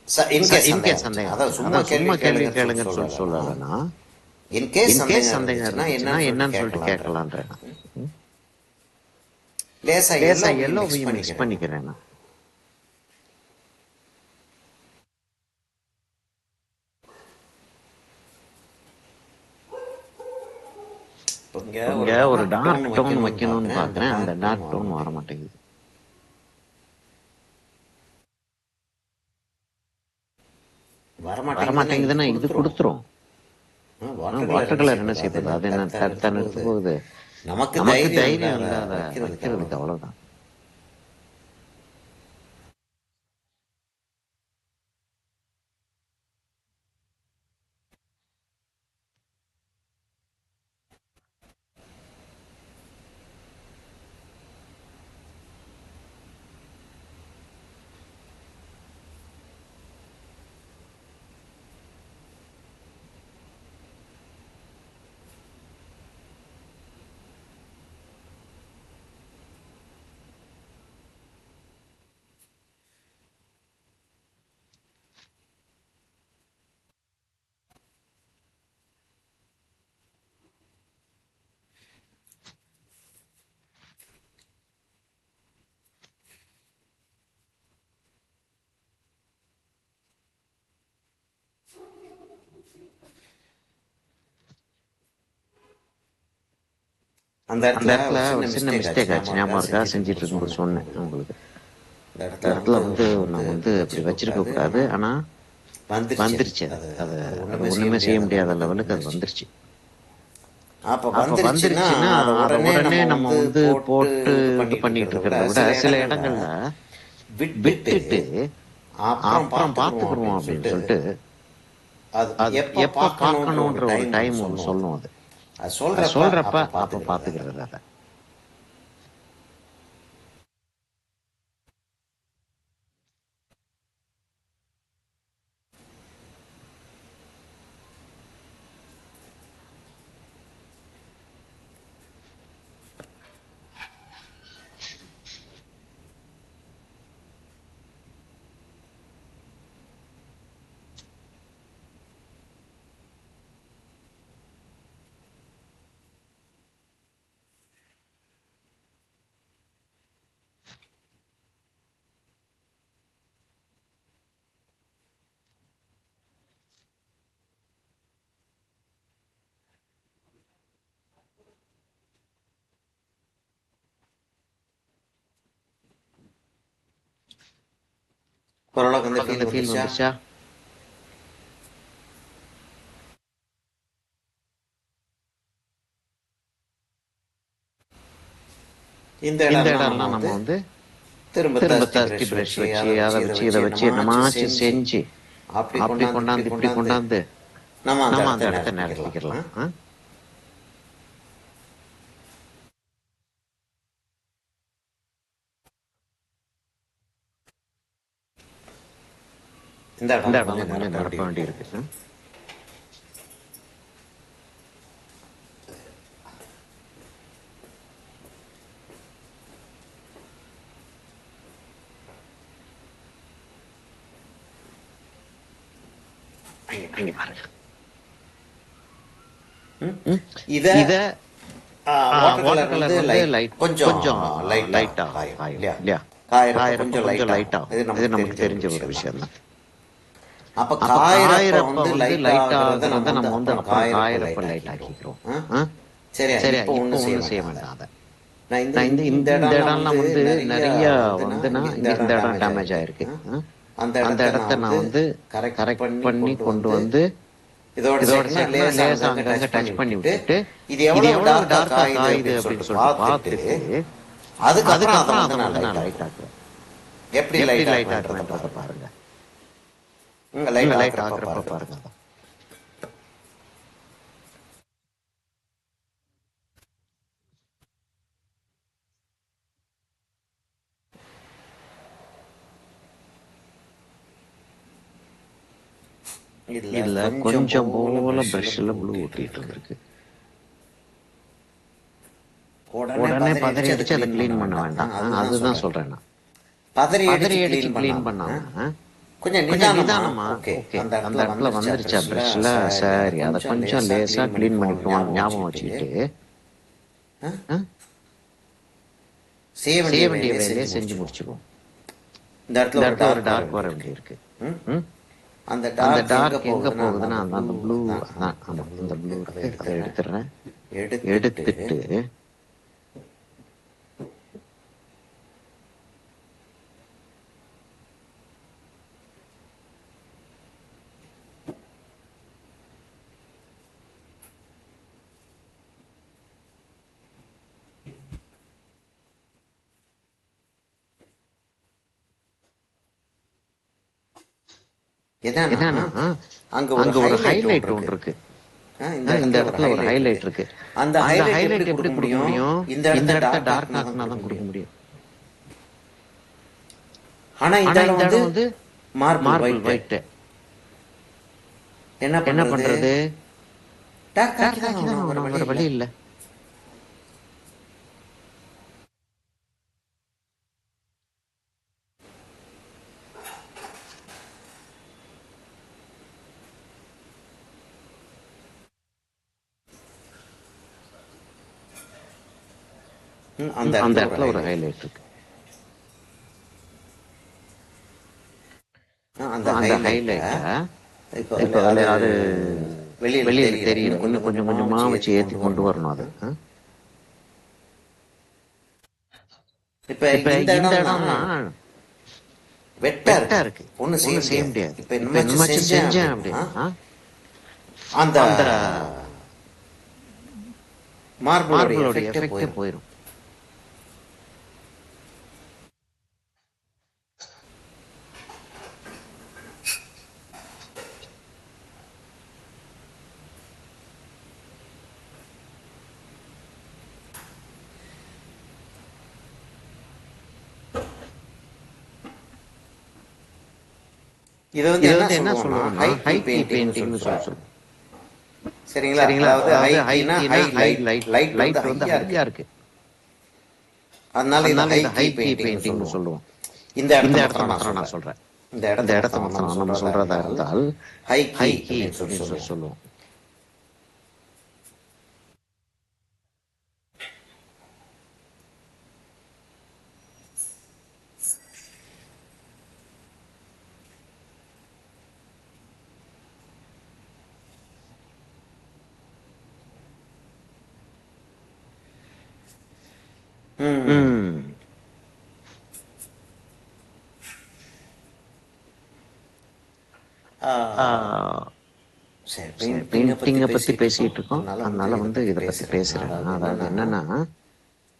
சொல்லிட்டு இன்கேஸ் இன்கேஸ் சந்தேகம் சந்தேகம் அதான் இருந்துச்சு, சும்மா அதான் கேள்வி சும்மா கேள்வி கேளுங்கன்னு கேளுங்கன்னு சொல்லி சொல்லலைன்னா சொல்லலைன்னா இன்கேஸ் இன்கேஸ் சந்தேகம் சந்தேகம் இருந்துச்சுன்னா இருந்துச்சுன்னா என்னன்னு என்னன்னு சொல்லிட்டு சொல்லிட்டு கேட்கலான்றேன். கேட்கலான்றேன். லேசா லேசா எல்லோவையும் மிக்ஸ் எல்லோவையும் மிக்ஸ் பண்ணிக்கிறேன். பண்ணிக்கிறேன் நான். இங்க ஒரு டார்க் டோன் வைக்கணும்னு பாக்குறேன், அந்த டார்க் டோன் வர மாட்டேங்குது. வர மாட்டேங்குதுன்னா இது கொடுத்துரும். வாட்டர் கலர் என்ன செய்யுது, அது என்ன தடுத்தான்னு எடுத்து போகுது. நமக்கு நமக்கு தைரியம் தைரியம் இல்லை இல்ல அதை அதை வைக்கிறதுக்கு வைக்கிறதுக்கு, அவ்வளவுதான். அவ்வளவுதான். அந்த அந்த இடத்துல இடத்துல ஒரு ஒரு சின்ன சின்ன மிஸ்டேக் ஆச்சு, ஞாபகம் இருக்கா? செஞ்சிட்டு இருக்கும்போது சொன்னேன் உங்களுக்கு. இந்த இந்த இடத்துல வந்து நம்ம வந்து இப்படி வச்சிருக்க கூடாது, ஆனா வந்துருச்சு. அது அது அது ஒண்ணுமே செய்ய முடியாத லெவலுக்கு அது வந்துருச்சு. அப்ப வந்துருச்சுன்னா அதை உடனே நம்ம வந்து போட்டு இது பண்ணிட்டு இருக்கிறத விட சில இடங்கள்ல விட்டுட்டு அப்புறம் பார்த்துக்குருவோம் அப்படின்னு சொல்லிட்டு அது எப்ப பார்க்கணுன்ற ஒரு டைம் ஒன்று சொல்லும். அது சொல்றப்ப அப்ப பார்த்துக்கிறது அதை. ஓரளவுக்கு அந்த அந்த ஃபீல் ஃபீல் வந்துச்சா? வந்துச்சா? இந்த இந்த இடம்லாம் இடம்லாம் நம்ம வந்து திரும்ப திரும்ப தஸ்டி தஸ்டி பிரஷ் பிரஷ் வச்சு வச்சு அதை அதை வச்சு வச்சு இதை இதை வச்சு வச்சு என்னமாச்சும் என்னமாச்சும் செஞ்சு அப்படி அப்படி கொண்டாந்து இப்படி கொண்டாந்து நம்ம நம்ம அந்த அந்த இடத்த இடத்த நிரப்பிக்கலாம். நிரப்பிக்கலாம். இந்த இந்த இடம் இடம் கொஞ்சம் கொஞ்சம் நிரப்ப நிரப்ப வேண்டி வேண்டி இருக்கு. இருக்கு. இங்க பாருங்க. இத வாட்டர் கலர் வந்து லைட் கொஞ்சம் லைட்டா காயும் இல்லையா? காயறப்ப கொஞ்சம் லைட்டா இது நமக்கு தெரிஞ்ச ஒரு விஷயம் தான். அப்ப அப்ப காயறப்ப வந்து லைட் ஆகுறத நம்ம வந்து அப்புறம் காயறப்ப லைட் ஆக்கிக்கிறோம். சரியா? இப்போ ஒண்ணும் செய்ய வேண்டாம் அதை. நான் இந்த இடம்லாம் வந்து நிறைய வந்துனா இந்த இடம் டேமேஜ் ஆயிருக்கு. அந்த இடத்த நான் வந்து கரெக்ட் பண்ணி கொண்டு வந்து இதோட இதோட சேர்க்கணும், சேர்க்கணும், லேசா அங்கங்க அங்கங்க டச் பண்ணி விட்டுட்டு விட்டுட்டு இது இது எவ்வளவு எவ்வளவு டார்க்கா காயுது காயுது அப்படின்னு அப்படின்னு சொல்லிட்டு சொல்லிட்டு பார்த்துட்டு பார்த்துட்டு அதுக்கப்புறம் அதுக்கப்புறம் அதை அதை வந்து வந்து நான் நான் லைட் லைட் ஆக்குறேன். ஆக்குறேன். எப்படி எப்படி லைட் லைட் ஆக்குறேன்றத ஆக்குறேன்றத பாருங்க. பாருங்க. இங்க இங்க லைட் லைட் ஆக்குறப்ப ஆக்குறப்ப பாருங்க. பாருங்க. இல்ல கொஞ்சம் போல பிரஷ்ல ப்ளூ ஒட்டிட்டு இருந்திருக்கு. உடனே பதறி அடிச்சு அதை கிளீன் பண்ண வேண்டாம். அதுதான் சொல்றேன் நான். பதறி பதறி அடிச்சு அடிச்சு கிளீன் கிளீன் பண்ணாம பண்ணாம கொஞ்சம் கொஞ்சம் நிதானமா நிதானமா ஓகே ஓகே அந்த அந்த இடத்துல இடத்துல வந்துருச்சா பிரஷ்ல சரி அதை கொஞ்சம் லேசா கிளீன் பண்ணி போன ஞாபகம் வச்சுக்கிட்டு செய்ய வேண்டிய வேலையை செஞ்சு முடிச்சுக்குவோம். இந்த இந்த இடத்துல இடத்துல ஒரு ஒரு டார்க் டார்க் வர வர வேண்டியிருக்கு. வேண்டியிருக்கு. அந்த அந்த டார்க் டார்க் எங்க போகுதுன்னா அந்த அந்த ப்ளூ ப்ளூ தான் அந்த அந்த அந்த ப்ளூ ப்ளூ அதை இருக்கு, அதை எடுத்துறேன். எடுத்துடுறேன். எடுத்துட்டு எடுத்துட்டு என்னன்னா அங்க ஒரு ஹைலைட் ஒன்று இருக்கு. இந்த இடத்துல ஒரு ஹைலைட் இருக்கு. அந்த ஹைலைட் எப்படி கொடுக்க முடியும்? இந்த இடத்த டார்க் ஆக்குனா தான் கொடுக்க முடியும். ஆனா ஆனா இந்த இந்த இடம் இடம் வந்து வந்து மார்பிள் மார்பிள் ஒயிட். ஒயிட். என்ன என்ன பண்றது? பண்றது? டார்க் ஆக்கி டார்க் தான் ஆக்கி தான் வேற ஆகணும், வழி வேற இல்ல. வழி இல்ல. அந்த அந்த இடத்துல இடத்துல ஒரு ஒரு ஹைலைட் இருக்கு. அந்த அந்த ஹைலைட்ட ஹைலைட்ட இப்போ இப்ப அது வெளியில வெளியில தெரியல. தெரியணும். இன்னும் கொஞ்சம் கொஞ்சமா வச்சு ஏத்தி கொண்டு வரணும் அது. இப்ப இப்ப இந்த இந்த இடம்லாம் இடம்லாம் வெட்டா வெட்டா இருக்கு. இருக்கு, ஒண்ணும் செய்ய ஒண்ணும் செய்ய முடியாது. முடியாது. இப்ப இப்ப என்னமாச்சும் என்னமாச்சும் செஞ்சேன் செஞ்சேன் அப்படின்னா அப்படின்னா அந்த அந்த மார்பிளோட மார்பிளோட எஃபெக்டே எஃபெக்டே போயிடும். போயிடும். இத வந்து இதை என்ன வந்து என்ன சொல்லுவோம்னா சொல்லுவோம்னா ஹை கீ ஹை கீ பெயிண்டிங்னு பெயிண்டிங்னு சொல்லுவோம். சொல்லுவோம். சரிங்களா? சரிங்களா? அதாவது அதாவது ஹைக்கினா ஹைக்கினா high high light light light வந்து லைட் வந்து ஹையா இருக்கு. ஹையா இருக்கு. அதனால இத அதனால ஹை இதை கீ ஹை கீ பெயிண்டிங்னு பெயிண்டிங்னு சொல்லுவோம். சொல்லுவோம். இந்த இந்த இடத்த இடத்துல மாத்திரம் நான் மாத்திரம் நான் சொல்றேன். சொல்றேன். இந்த இந்த இடத்த இடத்த மாத்திரம் நம்ம மாத்திரம் நம்ம சொல்றதா சொல்றதா இருந்தால் இருந்தால் ஹை கீ ஹை கீ அப்படின்னு சொல்லி அப்படின்னு சொல்லுவோம். சொல்லுவோம். ம். ஆ, சரி சரி, பெயிண்டிங்கை பத்தி பெயிண்டிங்கை பத்தி பேசிட்டு இருக்கோம். பேசிட்டு இருக்கோம். அதனால அதனால வந்து இதை பத்தி பேசுறேன். அதாவது என்னன்னா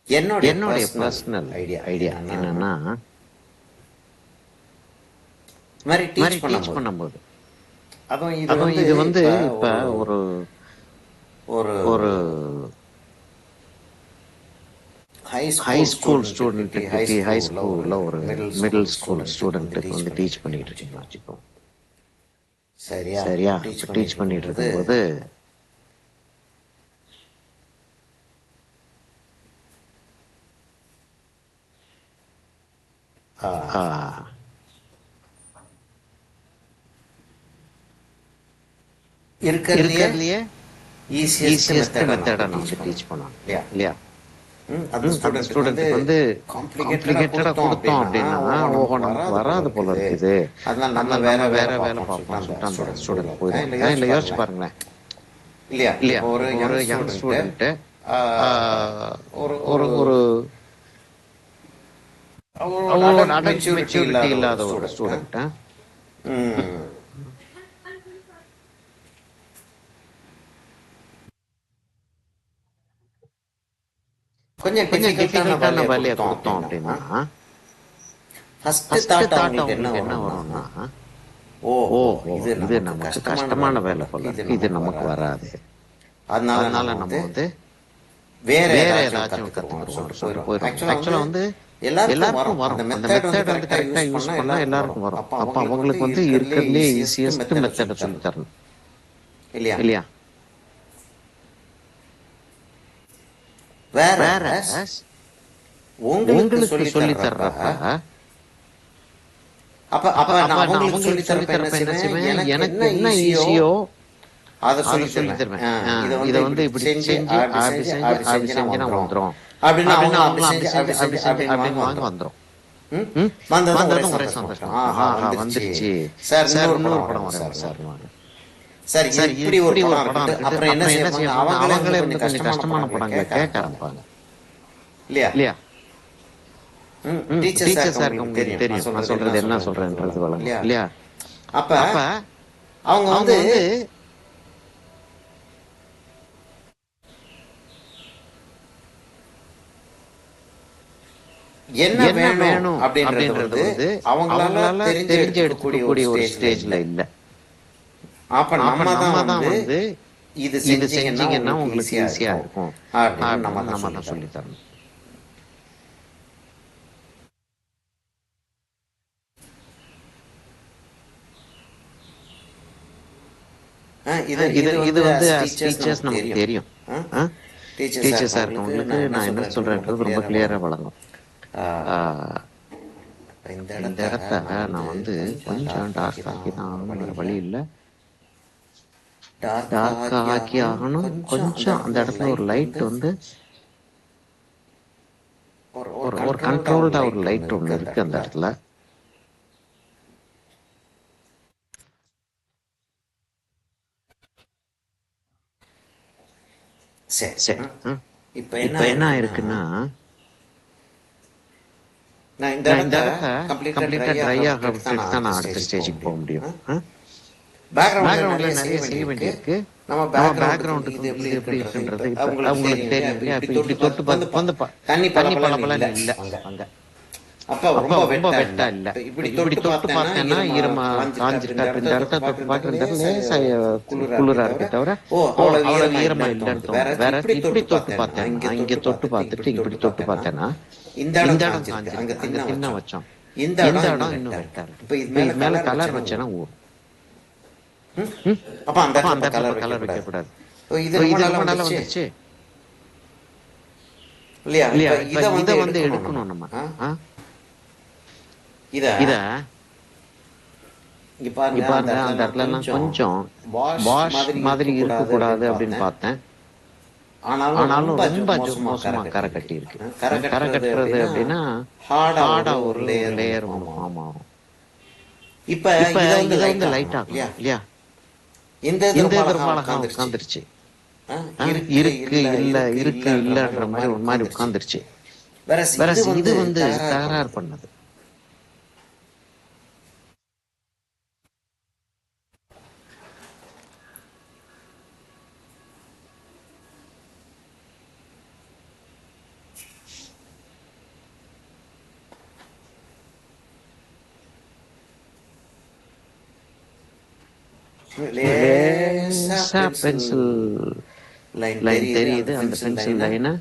என்னுடைய பர்சனல் பர்சனல் ஐடியா ஐடியா என்னன்னா என்னன்னா இந்த மாதிரி மாதிரி டீச் டீச் பண்ணும்போது பண்ணும்போது அதுவும் அதுவும் இது வந்து இப்ப ஒரு ஒரு ஒரு ஹை ஹை ஸ்கூல் ஸ்கூல் ஸ்டூடெண்ட்டுக்கு ஹை ஸ்கூல்ல ஒரு மிடில் ஸ்கூல் ஸ்டூடெண்ட்டுக்கு ஸ்டூடெண்ட்டுக்கு வந்து வந்து டீச் டீச் பண்ணிட்டு பண்ணிட்டு இருக்கீங்கன்னு இருக்கீங்கன்னு வச்சுக்கோங்க. வச்சுக்கோங்க. சரியா? சரியா? டீச் இப்ப பண்ணிட்டு டீச் பண்ணிட்டு இருக்கும்போது இருக்கும்போது ஆ, இருக்கிறதுலயே இருக்கிறதுலயே ஈஸியஸ்ட் ஈஸியஸ்ட் மெத்தடை நான் மெத்தடை வந்து நான் டீச் வந்து பண்ணுவேன் டீச் பண்ணுவேன் இல்லையா? இல்லையா? அந்த அந்த ஸ்டூடெண்ட்டுக்கு ஸ்டூடெண்ட்டுக்கு வந்து காம்ப்ளிகேட்டடா காம்ப்ளிகேட்டடா கொடுத்தோம் கொடுத்தோம் அப்படின்னா அப்படின்னா நமக்கு ஓஹோ நமக்கு வராது போல வராது போல இருக்குது. இருக்குது, அதனால நம்ம அதனால வேற நம்ம வேலை வேற வேலை பார்ப்போம்னு சொல்லிட்டு பார்ப்போம்னு அந்த சொல்லிட்டு அந்த ஸ்டூடெண்ட் ஸ்டூடெண்ட் போயிடுவாங்க. போயிடுவாங்க. இல்லை இல்லை யோசிச்சு யோசிச்சு பாருங்களேன் பாருங்களேன். இல்லையா? இல்லையா? இப்போ ஒரு இப்போ யங் ஒரு யங் ஸ்டூடெண்ட்டு ஸ்டூடெண்ட்டு ஒரு ஒரு ஒரு ஒரு அவங்களோட அவங்களோட அடல்ட் அடல்ட் மெச்சூரிட்டி மெச்சூரிட்டி இல்லாத ஒரு இல்லாத ஒரு ஸ்டூடெண்ட் ஸ்டூடெண்ட் கொஞ்சம் கொஞ்சம் டிஃபிகல்ட்டான டிஃபிகல்ட்டான வேலையை வேலையை கொடுத்தோம் கொடுத்தோம் அப்படின்னா அப்படின்னா ஃபர்ஸ்ட் ஃபர்ஸ்ட் தாட் தாட் அவங்களுக்கு என்ன அவங்களுக்கு என்ன வரும்னா வரும்னா ஓஹோ ஓஹோ இது இது நமக்கு நமக்கு கஷ்டமான கஷ்டமான வேலை போல வேலை போல இருக்கு, இது இருக்கு, இது நமக்கு நமக்கு வராது. வராது, அதனால அதனால நம்ம நம்ம வந்து வந்து வேற வேற ஏதாச்சும் ஏதாச்சும் கத்துக்கிறோம்னு கத்துக்கிறோம்னு சொல்லிட்டு சொல்லிட்டு போயிடும். போயிடும். ஆக்சுவலா ஆக்சுவலா வந்து வந்து எல்லாருக்கும் வரும். அந்த அந்த மெத்தட் வந்து மெத்தட் வந்து கரெக்டா கரெக்டா யூஸ் யூஸ் பண்ணா பண்ணா எல்லாருக்கும் எல்லாருக்கும் வரும். வரும். அப்ப அப்ப அவங்களுக்கு வந்து இருக்கிறதுலே இருக்கிறதுலே ஈஸியஸ்ட் ஈஸியஸ்ட் மெத்தட மெத்தட சொல்லி சொல்லி தரணும். தரணும் இல்லையா? இல்லையா? வேற வேற உங்களுக்கு உங்களுக்கு சொல்லி சொல்லி தர்றப்ப தர்றப்ப அப்ப அப்ப அப்ப அப்ப நான் நான் அவங்களுக்கு சொல்லி அவங்களுக்கு சொல்லி தரப்ப என்ன தரப்ப என்ன செய்வேன்? செய்வேன், எனக்கு எனக்கு என்ன என்ன ஈஸியோ ஈஸியோ அத அதை சொல்லி சொல்லி தருவேன். தருவேன். இத இதை வந்து வந்து இப்படி இப்படி செஞ்சு செஞ்சு அப்படி அப்படி செஞ்சு செஞ்சு அப்படி அப்படி செஞ்சுனா செஞ்சுனா வந்துரும். வந்துரும் அப்படின்னு அப்படின்னு அவங்களும் அப்படி அவங்களும் அப்படி செஞ்சு செஞ்சு அப்படி அப்படி செஞ்சு செஞ்சு அப்படின்னு வாங்க அப்படின்னு வாங்க வந்துரும். வந்துரும். ம்? ம் வந்ததும் ஒரே வந்ததும் ஒரே சந்தோஷமா இருக்கும். சந்தோஷம். ஆஹா ஆஹா வந்துருச்சு. வந்துருச்சு சார் சார், இன்னொரு இன்னொரு படம் படம் வரையணும் வரையணும் சார். சார். சார் இது சார் இப்படி ஒரு இப்படி ஒரு படம் படம் இருக்கட்டும். இருக்கட்டும். அப்புறம் என்ன அப்புறம் செய்ய என்ன செய்ய போறாங்க? போறாங்க, அவங்களே அவங்களே கொஞ்சம் வந்து கொஞ்சம் கஷ்டமான கஷ்டமான படங்களை படங்களை கேட்க கேட்க ஆரம்பிப்பாங்க. ஆரம்பிப்பாங்க இல்லையா? இல்லையா? டீச்சர் டீச்சர் சாருக்கு சாருக்கு உங்களுக்கு உங்களுக்கு தெரியும் நான் தெரியும் நான் சொல்றது சொல்றது என்ன என்ன சொல்றேன்றது சொல்றேன்றது வழங்கும். வழங்கும் இல்லையா? இல்லையா? அப்ப அப்ப அவங்க அவங்க வந்து வந்து என்ன என்ன வேணும் வேணும் அப்படின்றது அப்படின்றது வந்து வந்து அவங்களால அவங்களால தெரிஞ்சு தெரிஞ்சு எடுத்துக்கக்கூடிய ஒரு எடுத்துக்கக்கூடிய ஒரு ஸ்டேஜ்ல இல்ல. ஸ்டேஜ்ல இல்ல. அப்ப அப்ப நம்ம தான் நம்ம தான் வந்து வந்து இது இது செஞ்சீங்கன்னா செஞ்சீங்கன்னா உங்களுக்கு உங்களுக்கு ஈஸியா ஈஸியா இருக்கும் இருக்கும் அப்படின்னு நம்ம அப்படின்னு தான் நம்ம சொல்லி தான் சொல்லி தரணும். தரணும். இது இது இது இது வந்து வந்து டீச்சர்ஸ் டீச்சர்ஸ் நமக்கு நமக்கு தெரியும். தெரியும். டீச்சர்ஸா டீச்சர்ஸா இருக்கவங்களுக்கு இருக்கவங்களுக்கு நான் என்ன நான் என்ன சொல்றேன்றது ரொம்ப சொல்றேன்றது ரொம்ப கிளியரா கிளியரா வழங்கும். வழங்கும். ஆஹ் இந்த இந்த இடத்த இடத்த நான் வந்து வந்து கொஞ்சம் கொஞ்சம் டார்க் ஆக்கி டார்க் தான் ஆக்கி தான் ஆகணும். வேற ஆகணும், வேற வழி வழி இல்லை. இல்லை. டார்க்கா டார்க்கா ஆக்கி ஆக்கி ஆகணும். ஆகணும். கொஞ்சம் அந்த கொஞ்சம் அந்த இடத்துல ஒரு இடத்துல ஒரு லைட் லைட் வந்து வந்து ஒரு ஒரு ஒரு கண்ட்ரோல்டா ஒரு கண்ட்ரோல்டா ஒரு லைட் ஒன்று லைட் இருக்கு ஒன்று அந்த இருக்கு அந்த இடத்துல. இடத்துல. சரி. சரி. இப்ப என்ன இப்ப என்ன ஆயிருக்குன்னா ஆயிருக்குன்னா, நான் இந்த நான் இந்த இடத்த இடத்த கம்ப்ளீட்டா கம்ப்ளீட்டா ட்ரை ட்ரை ஆக ஆக விட்டுட்டு தான் விட்டுட்டு நான் தான் அடுத்த நான் அடுத்த ஸ்டேஜுக்கு போக ஸ்டேஜுக்கு போக முடியும். முடியும். பேக்ரவுண்ட்ல பேக்ரவுண்ட்ல நிறைய செய்ய நிறைய செய்ய வேண்டியிருக்கு. வேண்டியிருக்கு. நம்ம நம்ம பேக்ரவுண்டுக்கு வந்து பேக்ரவுண்டுக்கு இது வந்து எப்படி இது எப்படி இருக்குன்றது இப்ப இருக்குன்றது இப்ப அவங்களுக்கு அவங்களுக்கு தெரியும் இல்லையா? தெரியும் இப்ப இல்லையா? இப்படி இப்ப தொட்டு இப்படி தொட்டு பார்த்து வந்து பார்த்து வந்து தண்ணி தண்ணி பளபளன்னு இல்ல பளபளன்னு இல்ல அங்க. அங்க. அப்ப அப்ப ரொம்ப ரொம்ப வெட்டா இல்ல. வெட்டா இல்ல. இப்ப இப்படி இப்படி தொட்டு தொட்டு பார்த்தேன்னா பார்த்தேன்னா ஈரமா காஞ்சிருக்கா? இப்ப காஞ்சிருக்கா? இந்த இப்ப இடத்த இந்த தொட்டு இடத்த தொட்டு பார்க்கற பார்க்குற லேசா லேசா குளிரா குளிரா இருக்கே இருக்கே தவிர தவிர, ஓ ஓ அவ்வளவு அவ்வளவு ஈரமா ஈரமா இல்லைன்னு இல்லைன்னு தோணுது. தோணுது. வேற வேற இப்படி இப்படி தொட்டு தொட்டு பார்த்தேன்னா பார்த்தேன்னா, இங்க இங்க தொட்டு தொட்டு பார்த்துட்டு பார்த்துட்டு இப்படி இப்படி தொட்டு தொட்டு பார்த்தேன்னா பார்த்தேன்னா, இந்த இந்த இடம் இடம் காஞ்சிருக்கு. அங்க காஞ்சிருக்கு, அங்க திண்ண திண்ண வச்சோம். வச்சோம். இந்த இந்த இடம் இடம் இன்னும் இன்னும் வெட்டா வெட்டா இருக்கு. இருக்கு. இப்ப இது இப்ப மேல இது மேல கலர் கலர் வச்சேன்னா வச்சேன்னா ஊறும். ஊறும். ம்? ம்? அப்ப அந்த அப்ப இடத்துல அந்த இப்ப இடத்துல கலர் இப்ப வைக்க கலர் வைக்க கூடாது. கூடாது. ஓ, இது ஓ, ரொம்ப இது நாளா ரொம்ப நாளா வந்துருச்சு வந்துருச்சு இல்லையா? இல்லையா? இப்ப இப்ப இத வந்து இத வந்து எடுக்கணும் நம்ம. எடுக்கணும் நம்ம. ஆ? ஆ? இத இத இங்க இங்க பாருங்க அந்த பாருங்க, இடத்துல அந்த எல்லாம் இடத்துல எல்லாம் கொஞ்சம் கொஞ்சம் வாஷ் வாஷ் மாதிரி மாதிரி இருக்கக்கூடாது இருக்கக்கூடாது அப்படின்னு அப்படின்னு பார்த்தேன். பார்த்தேன். ஆனாலும் ஆனாலும் ரொம்ப ரொம்ப மோசமா கரை மோசமா கட்டி கரை இருக்கு. கட்டி இருக்கு. கரை கரை கட்டுறது கட்டுறது அப்படின்னா அப்படின்னா ஹார்டா ஒரு ஹார்டா ஒரு ஒரு லேயர் ஒன்று லேயர் ஒன்று ஃபார்ம் ஆகும். ஃபார்ம் ஆகும். இப்ப இப்ப இத வந்து இத லைட் வந்து லைட் ஆக்கணும் ஆகணும் இல்லையா? இல்லையா? இந்த இது இந்த ரொம்ப இது அழகா ரொம்ப அழகா உட்காந்துருச்சு. உட்காந்துருச்சு. இருக்கு இருக்கு இல்ல இல்ல இருக்கு இருக்கு இல்லன்ற இல்லன்ற ஒரு மாதிரி மாதிரி ஒரு மாதிரி உட்காந்துருச்சு. உட்காந்துருச்சு. வேற வேற இது இது வந்து வந்து தகராறு தகராறு பண்ணது. பண்ணது. லேசா லேசா பென்சில் பென்சில் லைன் லைன் தெரியுது. அந்த தெரியுது. அந்த பென்சில் பென்சில் லைனை லைனை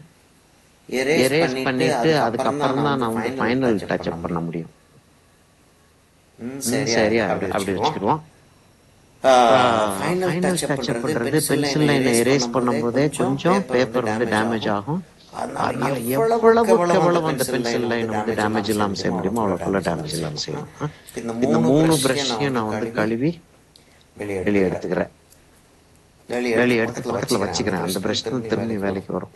எரேஸ் எரேஸ் பண்ணிட்டு பண்ணிட்டு அதுக்கப்புறம் தான் அதுக்கப்புறம் நான் தான் வந்து நான் வந்து ஃபைனல் ஃபைனல் டச்சப் பண்ண டச்சப் பண்ண முடியும். முடியும். சரி சரியா? அப்படி அப்படி வச்சுக்குவோம். வச்சுக்கிடுவோம். ஃபைனல் ஃபைனல் டச்சப் டச்சப் பண்றது பண்றது பென்சில் பென்சில் லைனை லைனை எரேஸ் எரேஸ் பண்ணும்போதே பண்ணும்போதே கொஞ்சம் கொஞ்சம் பேப்பர் வந்து பேப்பர் வந்து டேமேஜ் டேமேஜ் ஆகும். ஆகும். அதனால அதனால எவ்வளவுக்கு எவ்வளவுக்கு எவ்வளவு அந்த எவ்வளவு அந்த பென்சில் லைனை பென்சில் வந்து லைனை வந்து டேமேஜ் டேமேஜ் இல்லாமல் செய்ய இல்லாமல் செய்ய முடியுமோ முடியுமோ அவ்வளோ அவ்வளோக்குள்ள டேமேஜ் இல்லாமல் டேமேஜ் இல்லாமல் செய்யணும். செய்யணும். இந்த இந்த மூணு 3 ப்ரஷ்ஷையும் நான் ப்ரஷ்ஷையும் வந்து நான் வந்து கழுவி கழுவி வெளியே வெளியே எடுத்துக்கிறேன். எடுத்துக்கிறேன். வெளியே எடுத்து வெளியே எடுத்து பக்கத்தில் பக்கத்தில் வச்சுக்கிறேன். அந்த வச்சுக்கிறேன். அந்த ப்ரஷ் தான் ப்ரஷ் தான் திரும்பி திரும்பி வேலைக்கு வரும். வேலைக்கு வரும்.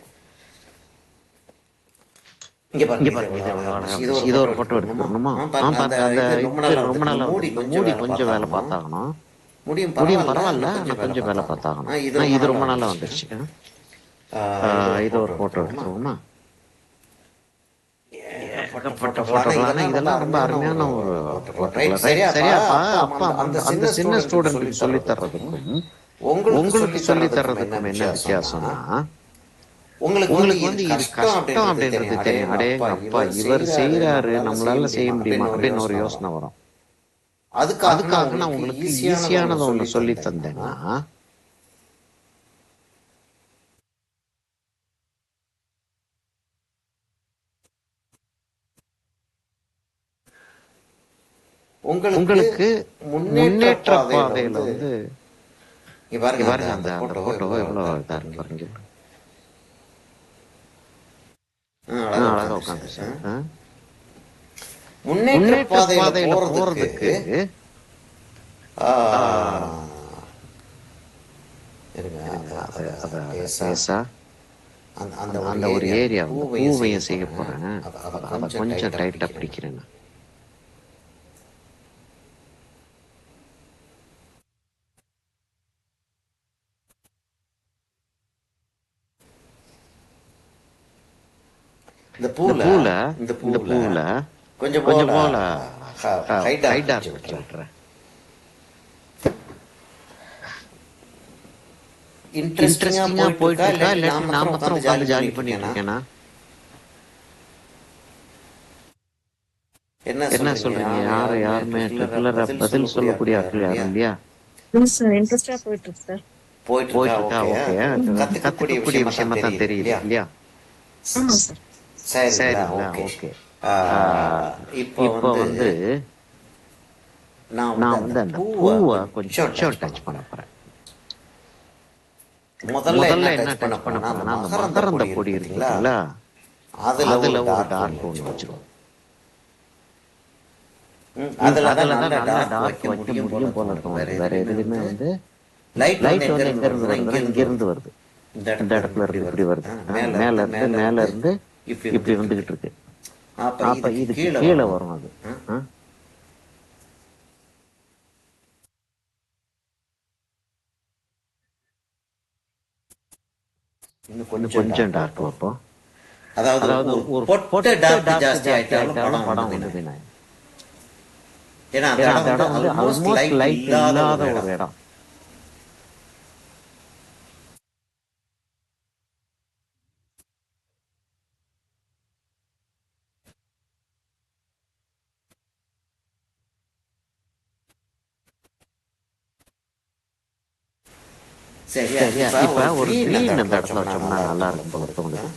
இங்க இங்க பாருங்க, இது பாருங்க, எவ்வளோ இது அழகா எவ்வளவு அழகா இருந்துச்சு. இருந்துச்சு. இது இதை ஒரு ஒரு ஃபோட்டோ ஃபோட்டோ எடுத்துக்கணுமா? எடுத்துக்கணுமா? பாருங்க, அந்த பாருங்க, அந்த இது இது ரொம்ப நாளா இந்த வந்துருக்கு. மூடி கொஞ்சம் வேலை பார்த்தாகணும். பார்த்தாகணும். முடியும் முடியும் பரவாயில்ல, பரவாயில்ல, ஆனால் ஆனால் கொஞ்சம் வேலை கொஞ்சம் வேலை பார்த்தாகணும். பார்த்தாகணும். இது ரொம்ப இது நாளா ரொம்ப நாளா வந்துருச்சு. வந்துருச்சு. இது ஒரு இது ஒரு ஃபோட்டோ ஃபோட்டோ எடுத்துருவோமா? எடுத்துருவோமா? ஏகப்பட்ட ஏகப்பட்ட ஃபோட்டோகளான ஃபோட்டோகளான இதெல்லாம் ரொம்ப இதெல்லாம் ரொம்ப அருமையான அருமையான ஒரு ஒரு வாட்டர் ரைட். ரைட். சரியாப்பா? சரியாப்பா? அப்போ அப்பா அந்த அந்த சின்ன சின்ன ஸ்டூடெண்ட்டுக்கு சொல்லி ஸ்டூடெண்ட்டுக்கு சொல்லி தர்றதுக்கும் தர்றதுக்கும் உங்களுக்கு உங்களுக்கு சொல்லி சொல்லி தர்றதுக்கும் என்ன தர்றதுக்கும் என்ன வித்தியாசம்னா, வித்தியாசம்னா, உங்களுக்கு வந்து இது இது கஷ்டம் கஷ்டம் அப்படின்றது அப்படின்றது தெரியும். தெரியும். அடேங்கப்பா அடேங்கப்பா, இவர் இவர் செய்யறாரு, செய்யறாரு, நம்மளால செய்ய நம்மளால செய்ய முடியுமா முடியுமா அப்படின்னு ஒரு அப்படின்னு ஒரு யோசனை யோசனை வரும். வரும். அதுக்காக நான் அதுக்காக நான் உங்களுக்கு உங்களுக்கு ஈஸியானதை ஒன்று ஈஸியானதை சொல்லி ஒன்று சொல்லி தந்தேன்னா தந்தேன்னா, உங்களுக்கு முன்னேற்ற பாதையில வந்து இங்க பாருங்க பாருங்க அந்த அந்த போட்டோவை எவ்வளவு இதா இருக்கு பாருங்க. அழகா உட்காந்துருச்சு. முன்னேற்ற முன்னேற்ற பாதையில போறதுக்கு லேசா அந்த ஒரு ஏரியா வந்து பூவையும் செய்ய போறேன். அதை கொஞ்சம் டைட்டா பிடிக்கிறேன். இந்த பூல கொஞ்சம் போல ஹைட்டா விட்டுறேன். இன்ட்ரெஸ்டிங்கா போயிட்டு இருக்கா இல்லாட்டி இல்லாட்டி நான் மாத்திரம் உட்காந்து ஜாலி பண்ணிட்டு இருக்கேனா? என்ன சொல்றீங்க? யாருமே ட்ரில்லரா பதில் சொல்லக்கூடிய ஆட்கள் யாரும் இல்லையா? இன்ட்ரெஸ்டா போயிட்டு இருக்கு சார். போயிட்டு இருக்கா? ஓகே. கத்துக்கக்கூடிய விஷயமா தான் தெரியுது இல்லையா? ஆமா சார். சரிங்களா? ஓகே. இப்போ வந்து நான் வந்து அந்த பூவை கொஞ்சம் டச் பண்ண போறேன். முதல்ல என்ன டச் பண்ண போறேன்னா அந்த மகரந்த பொடி இருக்கு பார்த்தீங்களா? அதுல ஒரு டார்க் ஒன்று வச்சிருவோம். அதுலதான் நல்லா டார்க் வைக்க முடியும் போல தோணுது. வேற எதுலையுமே வந்து லைட் வந்து எங்க இருந்து வருதுன்னா இங்க இருந்து வருது. இந்த இடத்துல இருந்து இப்படி வருது. மேல இருந்து இப்படி வந்துகிட்டு இருக்கு. அப்ப இதுக்கு கீழே வரும் அது. இன்னும் கொஞ்சம் டார்க் வைப்போம். அதாவது ஒரு பொட்டு டார்க் ஜாஸ்தி ஆயிட்டாலும் படம் வந்து வீணாயிடும். ஏன்னா அந்த இடம் வந்து ஆல்மோஸ்ட் லைட் இல்லாத ஒரு இடம். சரியா? இப்ப ஒரு கிரீன் அந்த இடத்துல வச்சோம்னா நல்லா இருக்கும் போல தோணுது.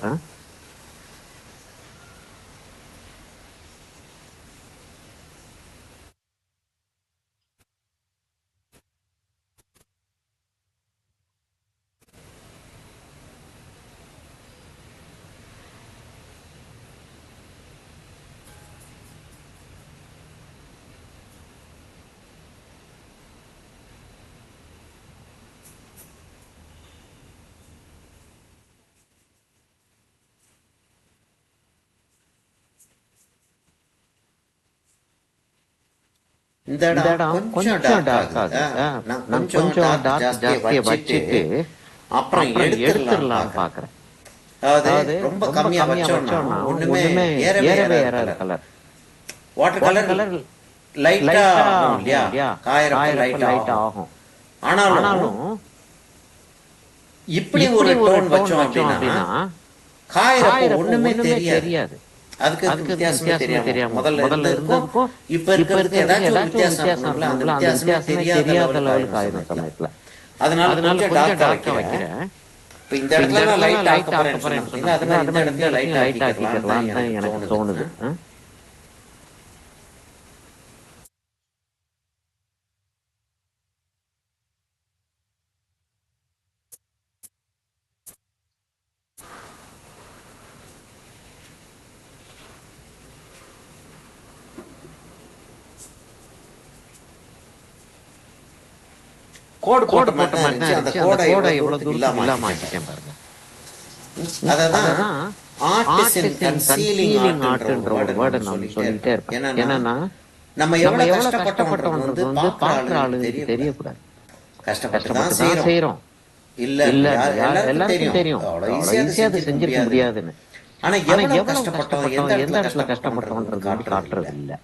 இந்த இடம் கொஞ்சம் டார்க் ஆகுது. நான் கொஞ்சம் டார்க் ஜாஸ்தியா வச்சுட்டு அப்புறம் எடுத்துடலாம் பாக்குறேன். அதாவது ரொம்ப கம்மியா வச்சோம்னா ஒண்ணுமே ஏறவே ஏறாது. கலர் வாட்டர் கலர் லைட்டா ஆகும் இல்லையா? காயறப்ப லைட் ஆகும். ஆனாலும் இப்படி ஒரு டோன் வச்சோம் அப்படின்னா காயறப்ப ஒண்ணுமே தெரியாது. அதுக்கு வித்தியாசமே தெரியாம முதல்ல இருந்ததுக்கும் இப்ப இருக்கிறதுக்கு ஏதாச்சும் ஒரு வித்தியாசம் இருக்கும்ல, அந்த வித்தியாசமே தெரியாத லெவலுக்கு ஆயிடும் சமயத்துல. அதனால கொஞ்சம் டார்க்கா வைக்கிறேன். இப்ப இந்த இடத்துல லைட் ஆக்க போறேன்னு சொன்னீங்க, அதனால இந்த இடத்துல லைட் ஆக்கிக்கலாம் தான் எனக்கு தோணுது. கோடு போட்ட மாதிரி இருந்துச்சு. அந்த கோடை எவ்வளவு தூரம் இல்லாம ஆக்கிட்டேன் பாருங்க. அதான் ஆர்டிஸ்ட் கன்சீலிங் ஆர்ட்ன்ற ஒரு வேர்டை நம்ம சொல்லிட்டே இருப்போம். என்னன்னா நம்ம எவ்வளவு கஷ்டப்பட்டோம்ன்றது வந்து பாக்குற ஆளுங்களுக்கு தெரியக்கூடாது. கஷ்டப்பட்டு தான் செய்யறோம். இல்ல எல்லாருக்கும் தெரியும் அவ்வளவு ஈஸியா அதை செஞ்சிருக்க முடியாதுன்னு. ஆனா எவ்வளவு கஷ்டப்பட்டோம், எந்த இடத்துல கஷ்டப்பட்டோம்ன்றது வந்து காட்டுறது இல்ல.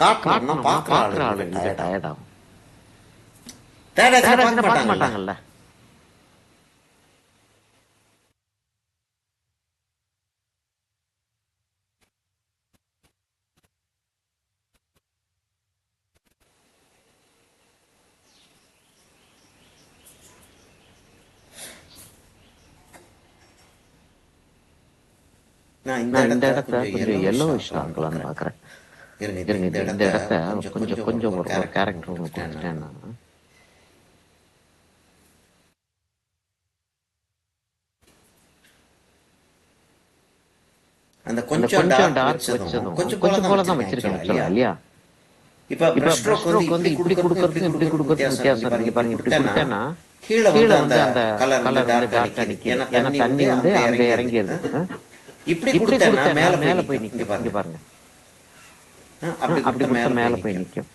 காட்டணும்னா பாக்குற ஆளுங்களுக்கு டயர்ட் ஆகும். பார்க்க மாட்டாங்கல்ல. நான் இந்த இடத்த கொஞ்சம் yellowish ஆக்கலாம்னு பாக்குறேன். இருங்க இந்த இடத்த கொஞ்சம் கொஞ்சம் ஒரு கேரக்டர் ஒன்று கொடுத்துட்டேன் நான். அந்த கொஞ்சம் கொஞ்சம் டார்க் டார்க் வச்சதும் கொஞ்சம் கொஞ்சம் போல தான் வச்சிருக்கேன் வச்சிருக்கேன் இல்லையா? இப்ப இப்ப பிரஷ் ப்ரஷ் ஸ்ட்ரோக் வந்து இப்படி கொடுக்கறதுக்கும் இப்படி கொடுக்கறதுக்கும் வித்தியாசம் இருக்கு பாருங்க. இப்படி கொடுத்தேன்னா கீழே கீழே வந்து அந்த கலர் கலர் வந்து டார்க் டார்க் அடிக்குது. அடிக்குது. ஏன்னா தண்ணி வந்து அங்க இறங்கிடுது. இப்படி இப்படி கொடுத்தேன்னா கொடுத்தா மேல போய் நிக்கும். நிக்கும். இங்க பாருங்க. அப்படி அப்படி கொடுத்தா கொடுத்தா மேல மேல போய் நிக்கும்.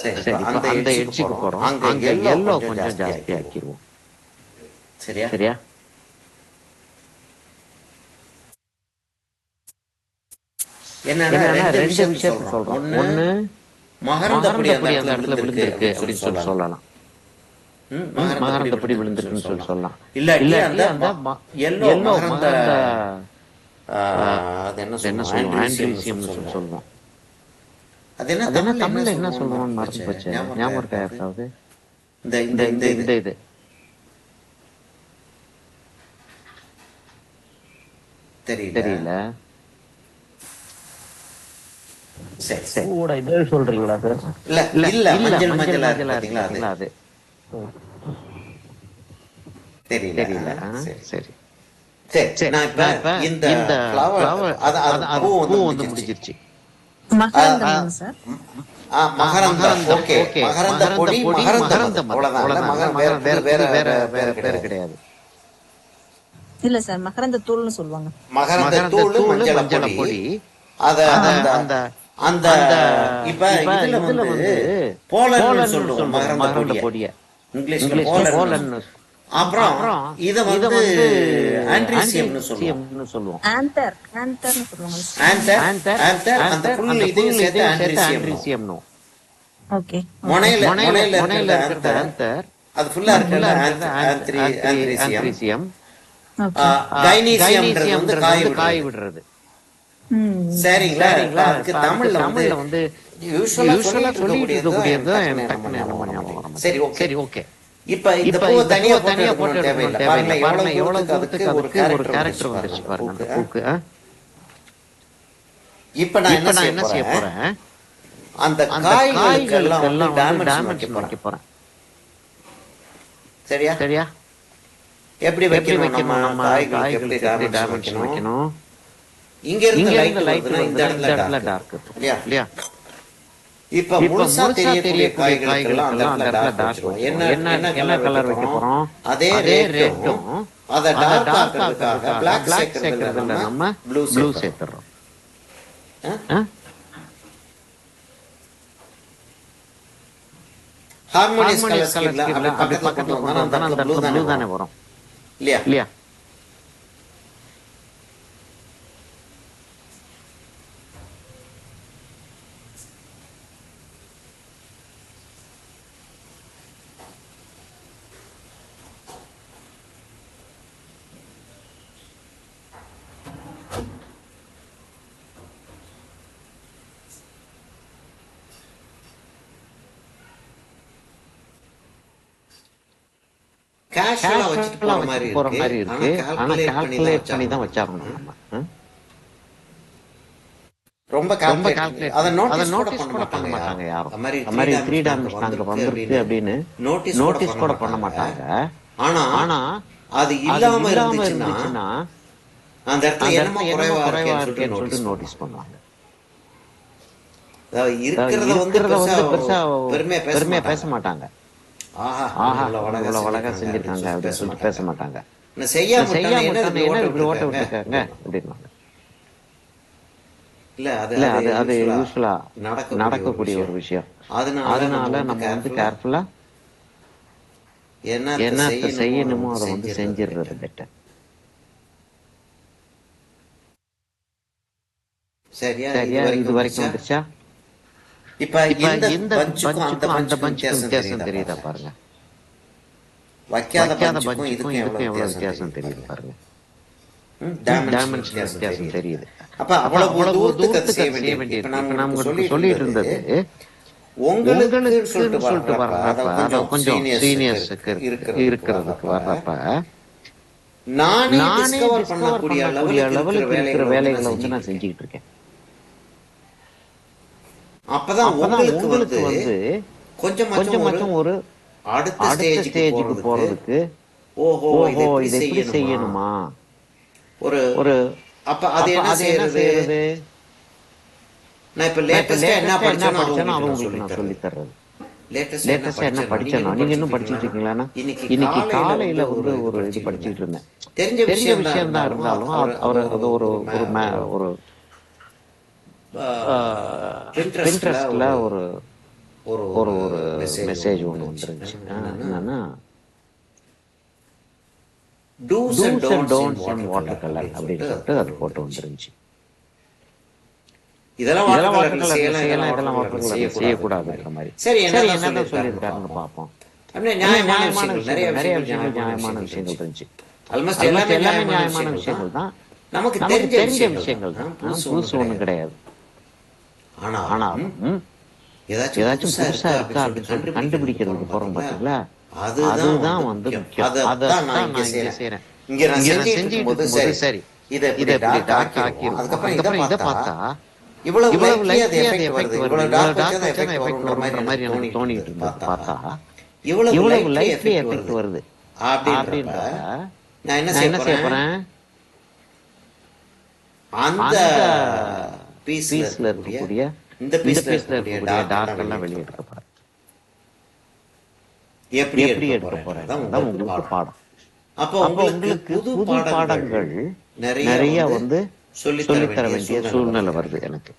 சரி சரி இப்ப இப்ப அந்த எட்ஜுக்கு போறோம். அங்க எல்லோ கொஞ்சம் ஜாஸ்தி ஆக்கிடுவோம். சரியா சரியா? என்னன்னா என்னன்னா ரெண்டு ரெண்டு விஷயத்தை விஷயத்த சொல்றோம். சொல்றோம். ஒண்ணு ஒண்ணு மகரந்தப்படி அந்த மகரந்தப்படி அந்த இடத்துல இடத்துல விழுந்திருக்கு அப்படின்னு சொல்லி சொல்லலாம். சொல்லலாம். மகரந்தப்படி விழுந்திருக்குன்னு சொல்லி சொல்லலாம். இல்லாட்டி இல்லாட்டி அந்த அந்த எல்லோ எல்லோ மகரந்த மகரந்த அது என்ன என்ன சொல்லுவோம் சொல்லுவோம்? ஆண்ட்ரீசியம்னு ஆண்ட்ரீசியம்னு சொல்லி சொல்லுவோம். சொல்லுவோம். அது என்ன அது என்ன தமிழ்ல தமிழ்ல என்ன சொல்லுவோம்னு சொல்லுவோம்னு மறந்து மறந்து போச்சு. போச்சு. ஞாபகம் இருக்கா யாருக்காவது? இந்த இந்த இந்த இந்த இந்த இந்த இது தெரியல தெரியல. சரி சரி. கூட இதே சொல்றீங்களா சார்? இல்ல இல்ல இல்ல இல்ல மஞ்சள் மஞ்சள் மஞ்சளா மஞ்சளா இருக்கு இருக்கு பாத்தீங்களா? அது பாத்தீங்களா? அது தெரியல தெரியல. சரி சரி சரி சரி. நான் இப்ப இந்த flower அது பூ பூ வந்து வந்து முடிஞ்சிருச்சு. முடிஞ்சிருச்சு. மகரந்தம் சார். மகரந்தம் ஓகே மகரந்த பொடி மகரந்தம் மகரந்தம் அவ்வளவுதான். இல்ல அவ்வளவுதான். வேற வேற வேற வேற வேற வேற பேரு கிடையாது. இல்ல சார், மகரந்த தூள்னு சொல்லுவாங்க. மகரந்த மகரந்த தூள் தூள் மஞ்சள் மஞ்சள் பொடி பொடி அத அந்த அந்த அந்த அந்த இப்ப இப்ப இதுல இதுல வந்து வந்து போலன்னு போலன்னு சொல்லுவோம் சொல்லுவோம் மகரந்த மகரந்த பொடிய பொடிய. இங்கிலீஷ்ல இங்கிலீஷ்ல போலன்னு போலன்னு. அப்புறம் அப்புறம் இத இத வந்து வந்து ஆண்ட்ரீசியம்னு சொல்லுவோம். ஆண்ட்ரீசியம்னு சொல்லுவோம். ஆந்தர்னு சொல்லுவாங்க. ஆன்தர் ஆன்தர் ஆன்தர் அந்த ஆன்தர் புல் அந்த இதையும் புல் சேர்த்து இதையும் சேர்த்து ஆண்ட்ரீசியம் ஆண்ட்ரீசியம்னு. ஓகே. முனையில முனையில முனையில முனையில இருக்கிறது இருக்கிறது ஆன்தர் ஆன்தர். அது ஃபுல்லா அது ஃபுல்லா இருக்கிறது இருக்கிறது ஆந்த்ரிசியம். ஆண்ட்ரீசியம். ஓகே. கைனீசியம்ன்றது வந்து காய் காய் விடுறது. விடுறது. சரிங்களா? சரிங்களா? அதுக்கு இப்ப அதுக்கு தமிழ்ல வந்து யூசுவலா சொல்லிட்டு சொல்லிட்டு இருக்கக்கூடியது இருக்கக்கூடியது எனக்கு டக்குன்னு டக்குன்னு ஞாபகம் ஞாபகம் வர வர மாட்டேங்குது. சரி ஓகே சரி ஓகே. இப்ப இந்த இப்ப பூவை இந்த தனியா பூவை போட்டு தனியா போட்டு எடுக்கணும் எடுக்கணும் தேவையில்லை. பாருங்க தேவையில்லை. பாருங்க எவ்வளவு எவ்வளவு தூரத்துக்கு தூரத்துக்கு அதுக்கு அதுக்கு ஒரு கேரக்டர் வந்துருச்சு வந்துருச்சு பாருங்க அந்த பூக்கு. பூக்கு. இப்ப நான் இப்ப நான் என்ன என்ன செய்ய செய்ய போறேன்? போறேன்? அந்த அந்த காய்களுக்கெல்லாம் வந்து காய்களுக்கெல்லாம் வந்து டைமென்ஷன் டைமென்ஷன் வைக்க வைக்க போறேன். போறேன். சரியா? சரியா? எப்படி எப்படி வைக்கணும்? வைக்கணும்? நம்ம காய்களுக்கு எப்படி காய்களுக்கு எப்படி டைமென்ஷன் டைமென்ஷன் வைக்கணும்? வைக்கணும்? இங்க இருந்து இங்க லைட் இருந்து லைட் வருதுன்னா இந்த வந்து இந்த இடத்துல இடத்துல டார்க் டார்க் இருக்கும் இல்லையா? இல்லையா? இப்ப இப்ப முழுசா முழுசா தெரியக்கூடிய தெரியக்கூடிய காய்களுக்கெல்லாம் அந்த காய்களுக்கெல்லாம் அந்த இடத்துல இடத்துல டார்க் டார்க் வச்சிருவோம். வச்சிருவோம். என்ன என்ன கலர் வைக்க போறோம்? அதே அதே ரேட்டும் ரேட்டும் அதை அத டார்க் டார்க் ஆக்குறதுக்காக ஆக்குறதுக்காக பிளாக் பிளாக் சேர்க்கறதுல சேர்க்கறதுல நம்ம நம்ம ப்ளூ ப்ளூ சேர்த்துறோம். சேர்த்துறோம். ஹார்மோனியஸ் கலர் ஹார்மோனியஸ் ஸ்கீம்ல கலர் அப்படி அப்படி பக்கத்துல பக்கத்துல கொண்டு கொண்டு வந்தா வந்தா அந்த அந்த ப்ளூ ப்ளூ தானே தானே வரும் வரும் இல்லையா? இல்லையா? கேஷுவலா வச்சுட்டு கேஷுவலா போற வச்சுட்டு மாதிரி போற மாதிரி இருக்கு. இருக்கு. ஆனா ஆனா கால்குலேட் பண்ணி தான் கால்குலேட் பண்ணி தான் வச்சாகணும். வச்சாகணும் நம்ம. ரொம்ப ரொம்ப கால்குலேட் கால்குலேட் அதை அதை நோட்டீஸ் கூட நோட்டீஸ் பண்ண கூட பண்ண மாட்டாங்க மாட்டாங்க யாரும். யாரும். அது மாதிரி அது மாதிரி 3 3 டைமென்ஷன் அங்க வந்திருக்கு அப்படின்னு நோட்டீஸ் கூட பண்ண பண்ண மாட்டாங்க. ஆனா ஆனா அது அது இல்லாம இல்லாம இருந்துச்சுன்னா இருந்துச்சுன்னா அந்த இடத்துல அந்த என்னமோ இடத்துல என்னமோ குறைவா குறைவா இருக்கேன்னு இருக்கேன்னு சொல்லிட்டு சொல்லிட்டு நோட்டீஸ் நோட்டீஸ் பண்ணுவாங்க. அதாவது இருக்கிறத வந்து இருக்கிறத வந்து பெருசா பெருமையா பெருமையா பேச பேச மாட்டாங்க. ஆஹா ஆஹா இவ்வளவு இவ்வளவு அழகா அழகா செஞ்சிருக்காங்க செஞ்சிருக்காங்க அப்படின்னு அப்படின்னு சொல்லிட்டு சொல்லிட்டு பேச பேச மாட்டாங்க. மாட்டாங்க. நான் செய்யாம செய்யாம என்ன விட்டானே என்ன இப்படி ஓட்ட விட்டுருக்காங்க விட்டுருக்காங்க அப்படின்னுவாங்க. அப்படின்னு. இல்ல அது இல்ல அது அது யூஸ்வலா நடக்கக்கூடிய ஒரு விஷயம். அதனால நம்ம வந்து கேர்ஃபுல்லா கேர்ஃபுல்லா என்னத்த செய்யணுமோ அதை வந்து செஞ்சிடுறது பெட்டர். சரியா? சரியா? இது வரைக்கும் வந்துருச்சா? இப்ப இப்ப இந்த இந்த பஞ்சுக்கும் அந்த பஞ்சுக்கும் அந்த பஞ்சுக்கும் பஞ்சுக்கும் வித்தியாசம் வித்தியாசம் தெரியுதா தெரியுதா பாருங்க. பாருங்க. வைக்காத வைக்காத பஞ்சுக்கும் பஞ்சுக்கும் இதுக்கும் இதுக்கும் எவ்வளவு எவ்வளவு வித்தியாசம் வித்தியாசம் தெரியுது தெரியுது பாருங்க. பாருங்க. டைமென்ஷன் வித்தியாசம் தெரியுது. அப்ப அவ்வளவு தூரத்துக்கு அது செய்ய வேண்டியது. இப்ப நான் உங்களுக்கு சொல்லிட்டு இருந்தது உங்களுக்கு சொல்லிட்டு வர்றப்ப அத கொஞ்சம் சீனியர்ஸுக்கு இருக்கிறதுக்கு வர்றப்ப நானே டிஸ்கவர் பண்ணக்கூடிய அளவுக்கு இருக்கிற வேலைகளை வந்து நான் செஞ்சுக்கிட்டு இருக்கேன். அப்பதான் உங்களுக்கு உங்களுக்கு வந்து கொஞ்சமாச்சும் ஒரு அடுத்த ஸ்டேஜுக்கு போறதுக்கு ஓஹோ ஓஹோ இதை இதை எப்படி எப்படி செய்யணுமா ஒரு ஒரு அப்ப அது என்ன செய்யறது? நான் இப்ப லேட்டஸ்டா என்ன படிச்சேனோ அது உங்களுக்கு நான் சொல்லி தர்றது. லேட்டஸ்டா என்ன படிச்சேன்னா நீங்க இன்னும் படிச்சுட்டு இருக்கீங்களா? இன்னைக்கு காலையில வந்து ஒரு இது படிச்சுட்டு இருந்தேன். தெரிஞ்ச தெரிஞ்ச விஷயம் விஷயம் தான் இருந்தாலும் அவர் அது ஒரு ஒரு பின்ட்ரெஸ்ட்ல ஒரு ஒரு ஒரு ஒரு மெசேஜ் மெசேஜ் ஒன்று வந்துருந்துச்சு. வந்துருந்துச்சு. என்னன்னா dos and dos and don'ts don'ts in in water water colour colour அப்படின்னு சொல்லிட்டு அது போட்டு வந்துருந்துச்சு. இதெல்லாம் இதெல்லாம் வாட்டர் வாட்டர் கலர்ல கலர்ல செய்யலாம், செய்யலாம், இதெல்லாம் இதெல்லாம் வாட்டர் வாட்டர் கலர்ல கலர்ல செய்யக்கூடாதுன்ற செய்யக்கூடாதுன்ற மாதிரி. சரி சரி என்னதான் என்னதான் சொல்லியிருக்காருன்னு சொல்லியிருக்காருன்னு பார்ப்போம். பார்ப்போம். அப்படியே நியாயமான நியாயமான விஷயங்கள், நிறைய விஷயங்கள் நியாயமான விஷயங்கள் இருந்துச்சு. இருந்துச்சு. ஆல்மோஸ்ட் ஆல்மோஸ்ட் எல்லாமே எல்லாமே நியாயமான நியாயமான விஷயங்கள் தான். விஷயங்கள் தான். நமக்கு நமக்கு தெரிஞ்ச தெரிஞ்ச விஷயங்கள் விஷயங்கள் தான். தான். புதுசு புதுசு ஒன்றும் ஒன்றும் கிடையாது. கிடையாது. ஆனாலும் ஆனாலும் ஏதாச்சும் புதுசா இருக்கா அப்படின்னு சொல்லிட்டு கண்டுபிடிக்கிறதுக்கு போறோம் பாத்தீங்களா? அதுதான் அதுதான் வந்து வந்து முக்கியம். முக்கியம். அதைத்தான் நான் இங்க செய்யறேன். இங்க நான் செஞ்சுட்டு இருக்கும்போது சரி இதை இதை இப்படி இப்படி டார்க் டார்க் ஆக்கிடுவோம். ஆக்கிடுவோம். அதுக்கப்புறம் அதுக்கப்புறம் இதை இதை பார்த்தா பார்த்தா இவ்வளவு இவ்வளவு லைட்லயே அது லைட்லயே அது எஃபெக்ட் எஃபெக்ட் வருது, வருது, இவ்வளவு இவ்வளவு டார்க் டார்க் வச்சா வச்சா எஃபெக்ட் எஃபெக்ட் வரும்ன்ற வரும்ன்ற மாதிரி எனக்கு எனக்கு தோணிட்டு இருந்தது. பார்த்தா பார்த்தா இவ்வளவு இவ்வளவு லைட்லயே லைட்லயே எஃபெக்ட் எஃபெக்ட் வருது வருது அப்படின்றப்ப அப்படின்றப்ப நான் என்ன நான் என்ன செய்ய செய்ய போறேன்? போறேன்? அந்த அந்த பீஸ்ல பீஸ்ல இருக்கக்கூடிய இந்த இந்த பீஸ்ல பீஸ்ல இருக்கக்கூடிய இருக்கக்கூடிய டார்க் டார்க் எல்லாம் எல்லாம் வெளியே வெளியே எடுக்க போறேன். எப்படி எப்படி எடுக்க எடுக்க போறேன்? போறேன்? அதான் அதான் உங்களுக்கு உங்களுக்கு பாடம். பாடம். அப்போ அப்போ உங்களுக்கு புது புது பாடங்கள் நிறைய வந்து சொல்லித்தர வேண்டிய சூழ்நிலை வருது எனக்கு.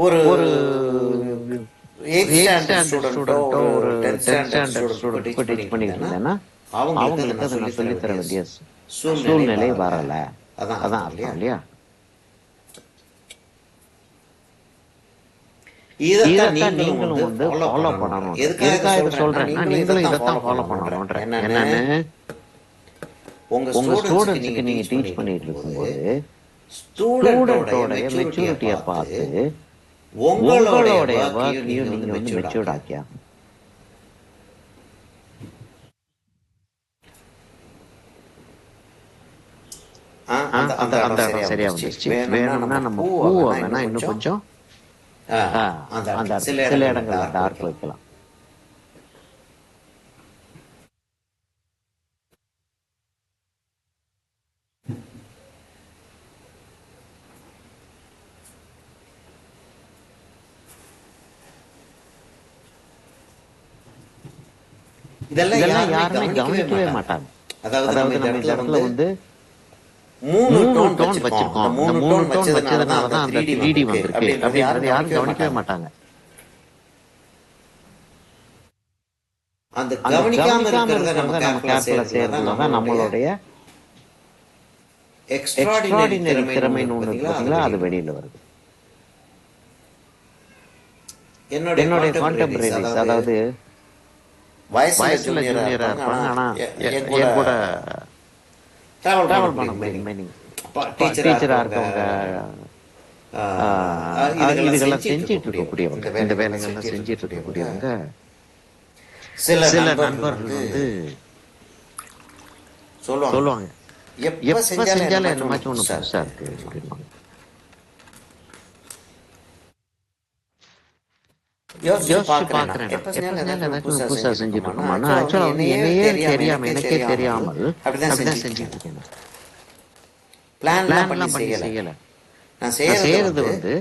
ஒரு ஒரு 8th ஸ்டாண்டர்ட் ஸ்டூடெண்ட்டோ ஸ்டூடெண்ட்டோ ஒரு ஒரு 10th 10th ஸ்டாண்டர்ட் ஸ்டாண்டர்ட் ஸ்டூடெண்ட்டுக்கு ஸ்டூடெண்ட்டுக்கு டீச் பண்ணிட்டு இருந்தேன்னா அவங்களுக்கு அதை அவங்களுக்கு நான் அதை நான் சொல்லித்தர வேண்டிய சூழ்நிலை சூழ்நிலை வரல. வரல. அதான் அதான் அர்த்தம் அர்த்தம் இல்லையா? இல்லையா? இதைத்தான் நீங்களும் வந்து ஃபாலோ பண்ணணும். எதுக்காக இதை சொல்றேன்னா நீங்களும் இதைத்தான் ஃபாலோ பண்ணணும்ன்ற. என்னன்னு உங்க ஸ்டூடெண்ட்ஸுக்கு நீங்க டீச் பண்ணிட்டு இருக்கும்போது ஸ்டூடெண்டோடைய மெச்சூரிட்டியை பார்த்து உங்களுடைய ஒர்க்கையும் நீங்க வந்து மெச்சூர்ட் ஆக்கியா. அந்த அந்த அந்த இடம் சரியா வந்துருச்சு. வேணும்னா நம்ம பூவை வேணா இன்னும் கொஞ்சம் அந்த சில சில இடங்கள்ல இடங்கள்ல டார்க் டார்க் வைக்கலாம். வைக்கலாம். இதெல்லாம் யாருமே கவனிக்கவே மாட்டாங்க. அதாவது நம்ம இந்த இடத்துல வந்து 3 டோன் வச்சிருக்கோம். அந்த 3 டோன் வச்சதுனால தான் அந்த 3D வந்திருக்கு அப்படின்றது யாரும் கவனிக்கவே மாட்டாங்க. அந்த அந்த கவனிக்காம கவனிக்காம இருக்கிறத நம்ம இருக்கிறத நம்ம கேர்ஃபுல்லா கேர்ஃபுல்லா செய்யறதுல செய்யறதுல தான் நம்மளுடைய எக்ஸ்ட்ராடினரி எக்ஸ்ட்ராடினரி திறமைன்னு ஒண்ணு திறமை பாத்தீங்களா, அது அது வெளியில வருது. என்னுடைய என்னுடைய கான்டெம்பரரிஸ் கான்டெம்பரரிஸ் அதாவது வயசுல வயசுல ஜூனியரா ஜூனியரா இருப்பாங்க, இருப்பாங்க, ஆனா என் என் கூட டிராவல் டிராவல் பண்ண பண்ண முடியும். மீனிங் டீச்சரா டீச்சரா இருக்கவங்க இருக்கவங்க இதுகெல்லாம் இதுகெல்லாம் செஞ்சிட்டு செஞ்சிட்டு இருக்கக்கூடியவங்க, இருக்கக்கூடியவங்க, இந்த வேலைகள்லாம் செஞ்சிட்டு இருக்கக்கூடியவங்க சில நண்பர்கள் வந்து சொல்லுவாங்க, எப்ப செஞ்சாலும் என்னமாச்சும் ஒண்ணு புதுசா இருக்கு அப்படின்வாங்க. யோசிச்சு பாக்குறேன், எப்ப செஞ்சாலும் ஏதாச்சும் ஒண்ணு புதுசா செஞ்சுட்டு இருக்கோமானா, ஆக்சுவலா வந்து என்னையே தெரியாம எனக்கே தெரியாமல் அப்படிதான் செஞ்சுட்டு இருக்கேன். பிளான்லாம் பண்ணி செய்யல. நான் நான் செய்யறது செய்யறது வந்து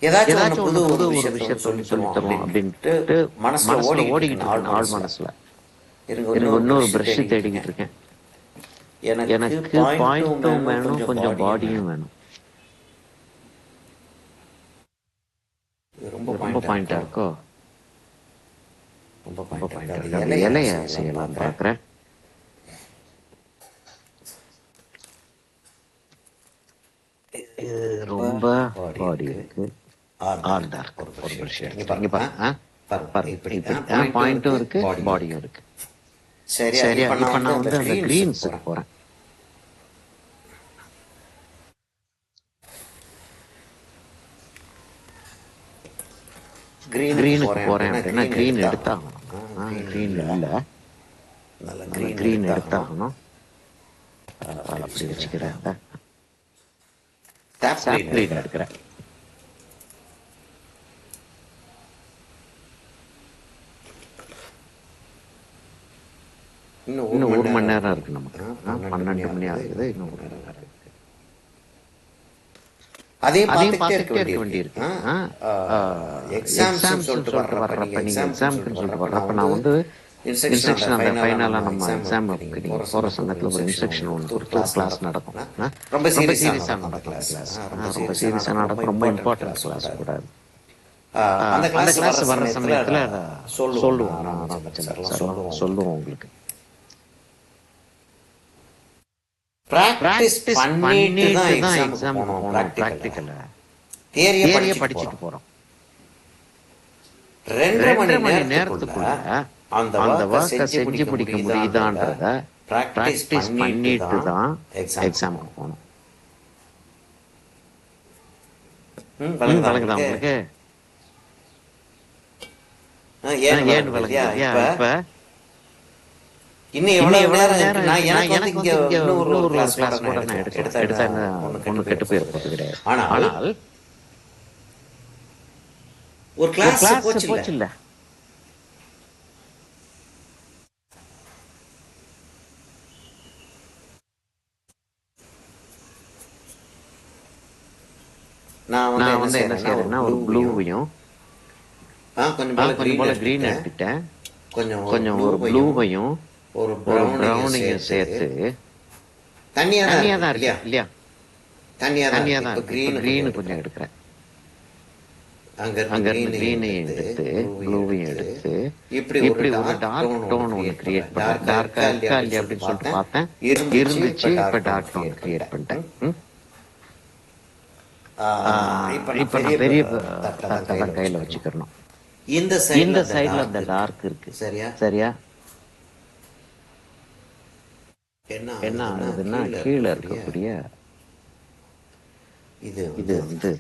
ஏதாச்சும் புது ஒரு ஒரு விஷயத்த விஷயத்த சொல்லி வந்து சொல்லி தருவோம் தருவோம் அப்படின்ட்டு அப்படின்ட்டு மனசுல மனசுல ஓடிக்கிட்டு ஓடிக்கிட்டு இருக்கு, இருக்கு, ஆள் ஆள் மனசுல. எனக்கு எனக்கு இன்னொரு பிரஷ் பிரஷ் தேடிக்கிட்டு தேடிக்கிட்டு இருக்கேன். இருக்கேன். எனக்கு பாயிண்ட்டும் வேணும், கொஞ்சம் பாடியும் வேணும். ரொம்ப பாயிண்டா இருக்கோ? ரொம்ப பாயிண்டா இருக்கு. அந்த இலைய செய்யலாம் பாக்குறேன். இது ரொம்ப பாடி இருக்கு, ஆர்டா இருக்கு. ஒரு பிரஷ் இங்க பாருங்க, பாருங்க இப்படி பாயிண்ட்டும் இருக்கு, பாடியும் இருக்கு. சரியா? இப்ப நான் வந்து அந்த கிரீன்ஸுக்கு போறேன். கிரீனுக்கு போறேன் அப்படின்னா கிரீன் எடுத்தாகணும். கிரீன் இல்ல, கிரீன் எடுத்தாகணும். அப்படி வச்சுக்கிறேன். சாப் கிரீன் எடுக்கிறேன். இன்னும் 1 மணி நேரம் இருக்கு நமக்கு. 12 மணி ஆகுது. இன்னும் 1 மணி நேரம் இருக்கு. அதையும் பார்த்துக்கிட்டே இருக்க வேண்டியிருக்கு. எக்ஸாம்ஸ் சொல்லிட்டு வர்றப்ப நீங்க எக்ஸாம்க்கு சொல்லிட்டு வர்றப்ப நான் வந்து இன்ஸ்ட்ரக்ஷன் அந்த ஃபைனலா நம்ம எக்ஸாமுக்கு நீங்க போற சமயத்துல ஒரு இன்ஸ்ட்ரக்ஷன் ஒன்று கொடுத்து கிளாஸ் நடக்கும். ரொம்ப சீரியஸா நடக்கும் கிளாஸ். ரொம்ப சீரியஸா நடக்கும். ரொம்ப இம்பார்ட்டன்ட் கிளாஸ் கூட. அந்த கிளாஸ் வர்ற சமயத்துல சொல்லுவோம். சொல்லுவோம் உங்களுக்கு. பிராக்டிஸ் பண்ணிட்டு தான் எக்ஸாம் போறோம். பிராக்டிகல்ல தியரியை படிச்சிட்டு போறோம். 2.5 மணி நேரத்துக்குள்ள அந்த வர்க்க செஞ்சு முடிக்க முடியுதான்றத பிராக்டிஸ் பண்ணிட்டு தான் எக்ஸாமுக்கு போகணும். வழங்குதா உங்களுக்கு? ஏன் வழங்குதியா? இப்ப இன்னும் எவ்வளவு நேரம் எனக்கு இங்க இன்னொரு கிளாஸ் கூட நான் எடுத்தேன். ஒண்ணு கெட்டு போயிருக்கிறது கிடையாது. ஆனால் ஒரு கிளாஸ் போச்சு இல்ல. நான் வந்து என்ன செய்யறேன்னா ஒரு ப்ளூவையும் கொஞ்சம் போல கிரீன் எடுத்துட்டேன். கொஞ்சம் ஒரு ப்ளூவையும் ஒரு ப்ரௌனையும் சேர்த்து தனியா தான் இல்லையா? தனியா தான். கிரீன் கொஞ்சம் எடுக்கிறேன். அங்க கிரீனையும் எடுத்து ப்ளூவையும் எடுத்து இப்படி ஒரு டார்க் டோன் ஒன்று கிரியேட் பண்ணேன். டார்க்கா இருக்கா இல்லையா அப்படின்னு சொல்லிட்டு பார்த்தேன். இருந்துச்சு. இப்ப டார்க் டோன் கிரியேட் பண்ணிட்டேன். இப்ப நான் பெரிய தட்டெல்லாம் கையில வச்சுக்கணும். இந்த சைடுல அந்த டார்க் இருக்கு. சரியா? என்ன ஆகுதுன்னா கீழே இருக்கக்கூடிய இது வந்து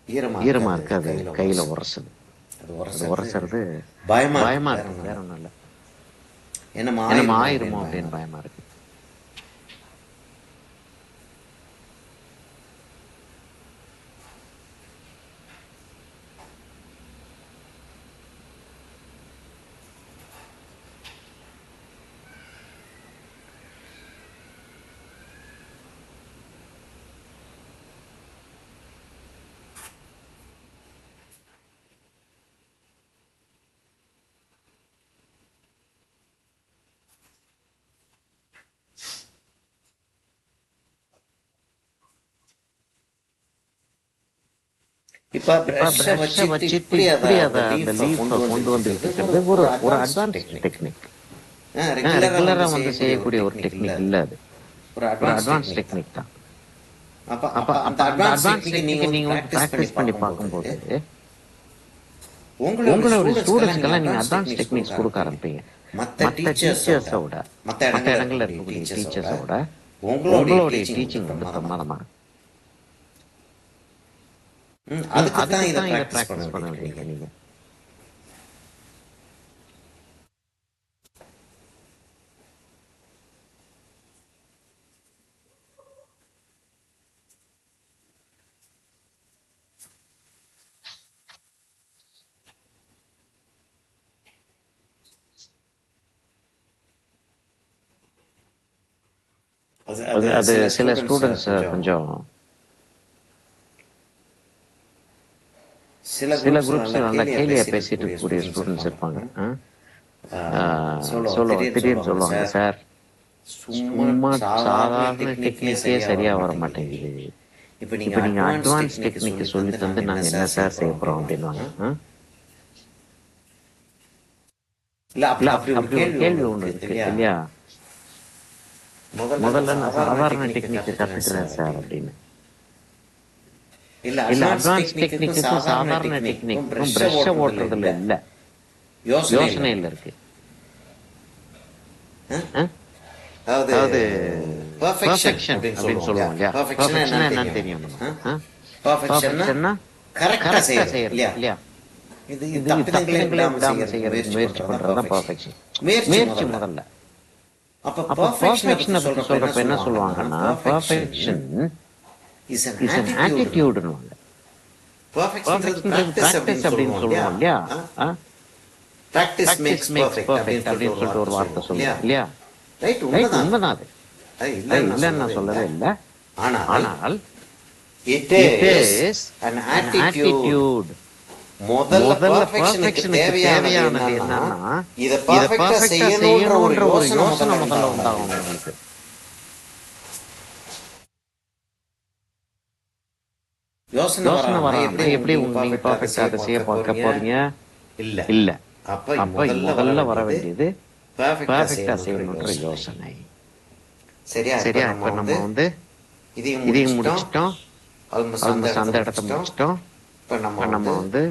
ஈரமா இருக்கு. அது கையில உரசுது. அது உரசுறது பயமா இருக்கு. வேற ஒண்ணும் இல்ல. என்ன ஆயிருமோ அப்படின்னு பயமா இருக்கு. இப்ப பிரஷ்ஷை வச்சு இப்படி அந்த லீஃபை கொண்டு வந்துட்டு இருக்கிறது ஒரு அட்வான்ஸ் டெக்னிக். ரெகுலரா வந்து செய்யக்கூடிய ஒரு டெக்னிக் இல்ல. அது ஒரு அட்வான்ஸ் டெக்னிக் தான். அப்ப அந்த அட்வான்ஸ் டெக்னிக் நீங்க பிராக்டிஸ் பண்ணி பார்க்கும்போது உங்களோட ஸ்டூடெண்ட்ஸ்க்கெல்லாம் நீங்க அட்வான்ஸ் டெக்னிக்ஸ் கொடுக்க ஆரம்பிப்பீங்க. மற்ற டீச்சர்ஸோட மற்ற இடங்கள்ல இருக்கக்கூடிய டீச்சர்ஸோட உங்களுடைய டீச்சிங் வந்து பிரமாதமா இருக்கும். அதுதான் இதை பிராக்டிஸ் பண்ண வேண்டிய நீங்க. அது சில ஸ்டூடெண்ட்ஸ் கொஞ்சம் சில குரூப்ஸ் நல்லா கேலியா பேசிட்டு இருக்கக்கூடிய ஸ்டூடெண்ட்ஸ் இருப்பாங்க. சொல்லுவாங்க, திடீர்னு சொல்லுவாங்க, சார் சும்மா சாதாரண டெக்னிக்கே சரியா வர மாட்டேங்குது, இப்ப நீங்க அட்வான்ஸ் டெக்னிக் சொல்லி தந்து நாங்க என்ன சார் செய்ய போறோம் அப்படின்வாங்க. அப்படி ஒரு கேள்வி ஒண்ணு இருக்கு இல்லையா? முதல்ல நான் சாதாரண டெக்னிக் கத்துக்கிறேன் சார் அப்படின்னு. இல்ல அட்வான்ஸ் டெக்னிக்கும் சாதாரண டெக்னிக்கும் பிரஷ் ஓட்டுறதுல இல்ல, யோசனையில இருக்கு. அதாவது பெர்ஃபெக்ஷன் அப்படின்னு சொல்லுவோம் இல்லையா? பெர்ஃபெக்ஷன் என்னன்னு தெரியும். பெர்ஃபெக்ஷன்னா கரெக்டா செய்யறது இல்லையா? இது தப்பிதங்களை விடாம செய்யறது முயற்சி பண்றதுதான் பெர்ஃபெக்ஷன். முயற்சி முதல்ல. அப்ப பெர்ஃபெக்ஷனை பத்தி சொல்றப்ப என்ன சொல்லுவாங்கன்னா, பெர்ஃபெக்ஷன் இஸ் an attitude-னுவாங்க. பெர்ஃபெக்ட்ன்றது பிராக்டிஸ் அப்படின்னு சொல்லுவோம் இல்லையா? பிராக்டிஸ் பிராக்டிஸ் மேக்ஸ் பெர்ஃபெக்ட் அப்படின்னு சொல்லிட்டு ஒரு வார்த்தை சொல்லுவோம் இல்லையா? ரைட், ரைட், உண்மைதான். உண்மைதான் அது. அது இல்லைன்னு நான் சொல்லவே இல்லை. ஆனால் it it is is an an attitude. attitude. முதல்ல முதல்ல பெர்ஃபெக்ஷனுக்கு perfectionக்கு தேவையானது என்னன்னா இத இதை பெர்ஃபெக்ட்டா பர்ஃபெக்டா செய்யணும்ன்ற ஒரு செய்யணும்ன்ற ஒரு யோசனை யோசனை முதல்ல முதல்ல உண்டாகும் உண்டாகும் உங்களுக்கு. யோசனை யோசனை வராம வராம எப்படி நீங்க பர்ஃபெக்டா அதை செய்ய பார்க்க போறீங்க? இல்ல இல்ல. அப்ப அப்ப முதல்ல வர வேண்டியது பெர்ஃபெக்ட்டா பர்ஃபெக்டா செய்யணும்ன்ற செய்யணும்ன்ற யோசனை. யோசனை. சரியா? சரியா? இப்ப நம்ம வந்து இதையும் முடிச்சிட்டோம். ஆல்மோஸ்ட் ஆல்மோஸ்ட் அந்த இடத்த முடிச்சிட்டோம். இப்ப இப்ப நம்ம வந்து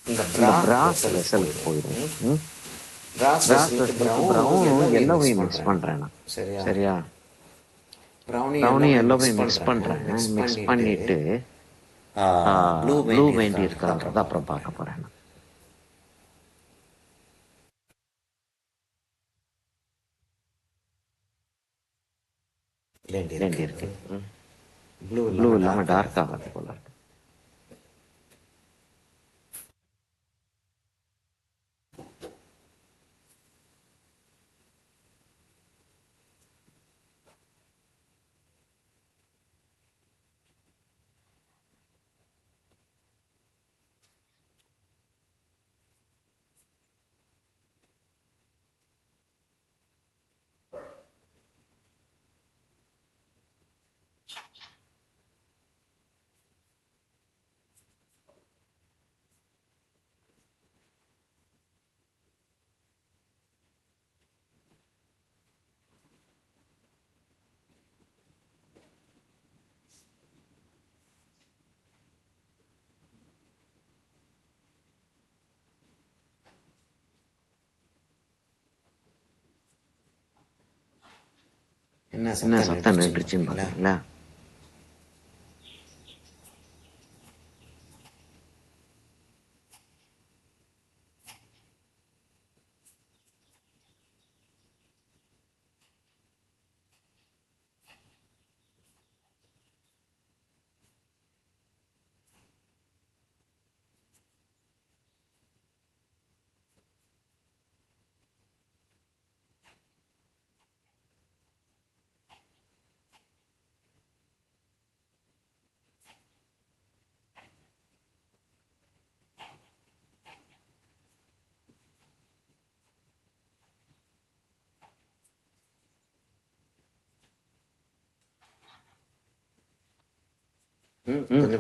இந்த இந்த பிராஸ் வெசலுக்கு போயிடும். பிராஸ் பிராஸ் வெசலுக்கு வெசலுக்கு ப்ரௌனும் எல்லோவையும் மிக்ஸ் பண்றேன் நான். சரியா? சரியா? ப்ரௌனி ப்ரௌனி எல்லோவையும் மிக்ஸ் பண்றேன். மிக்ஸ் பண்ணிட்டு ப்ளூ வேண்டி இருக்கான்றத அப்புறம் பார்க்க போறேன் நான். வேண்டி இருக்கு. ப்ளூ ப்ளூ இல்லாம டார்க் ஆகாது போல இருக்கு. என்ன என்ன சத்தம் நின்றுச்சுன்னு பாத்தீங்களா?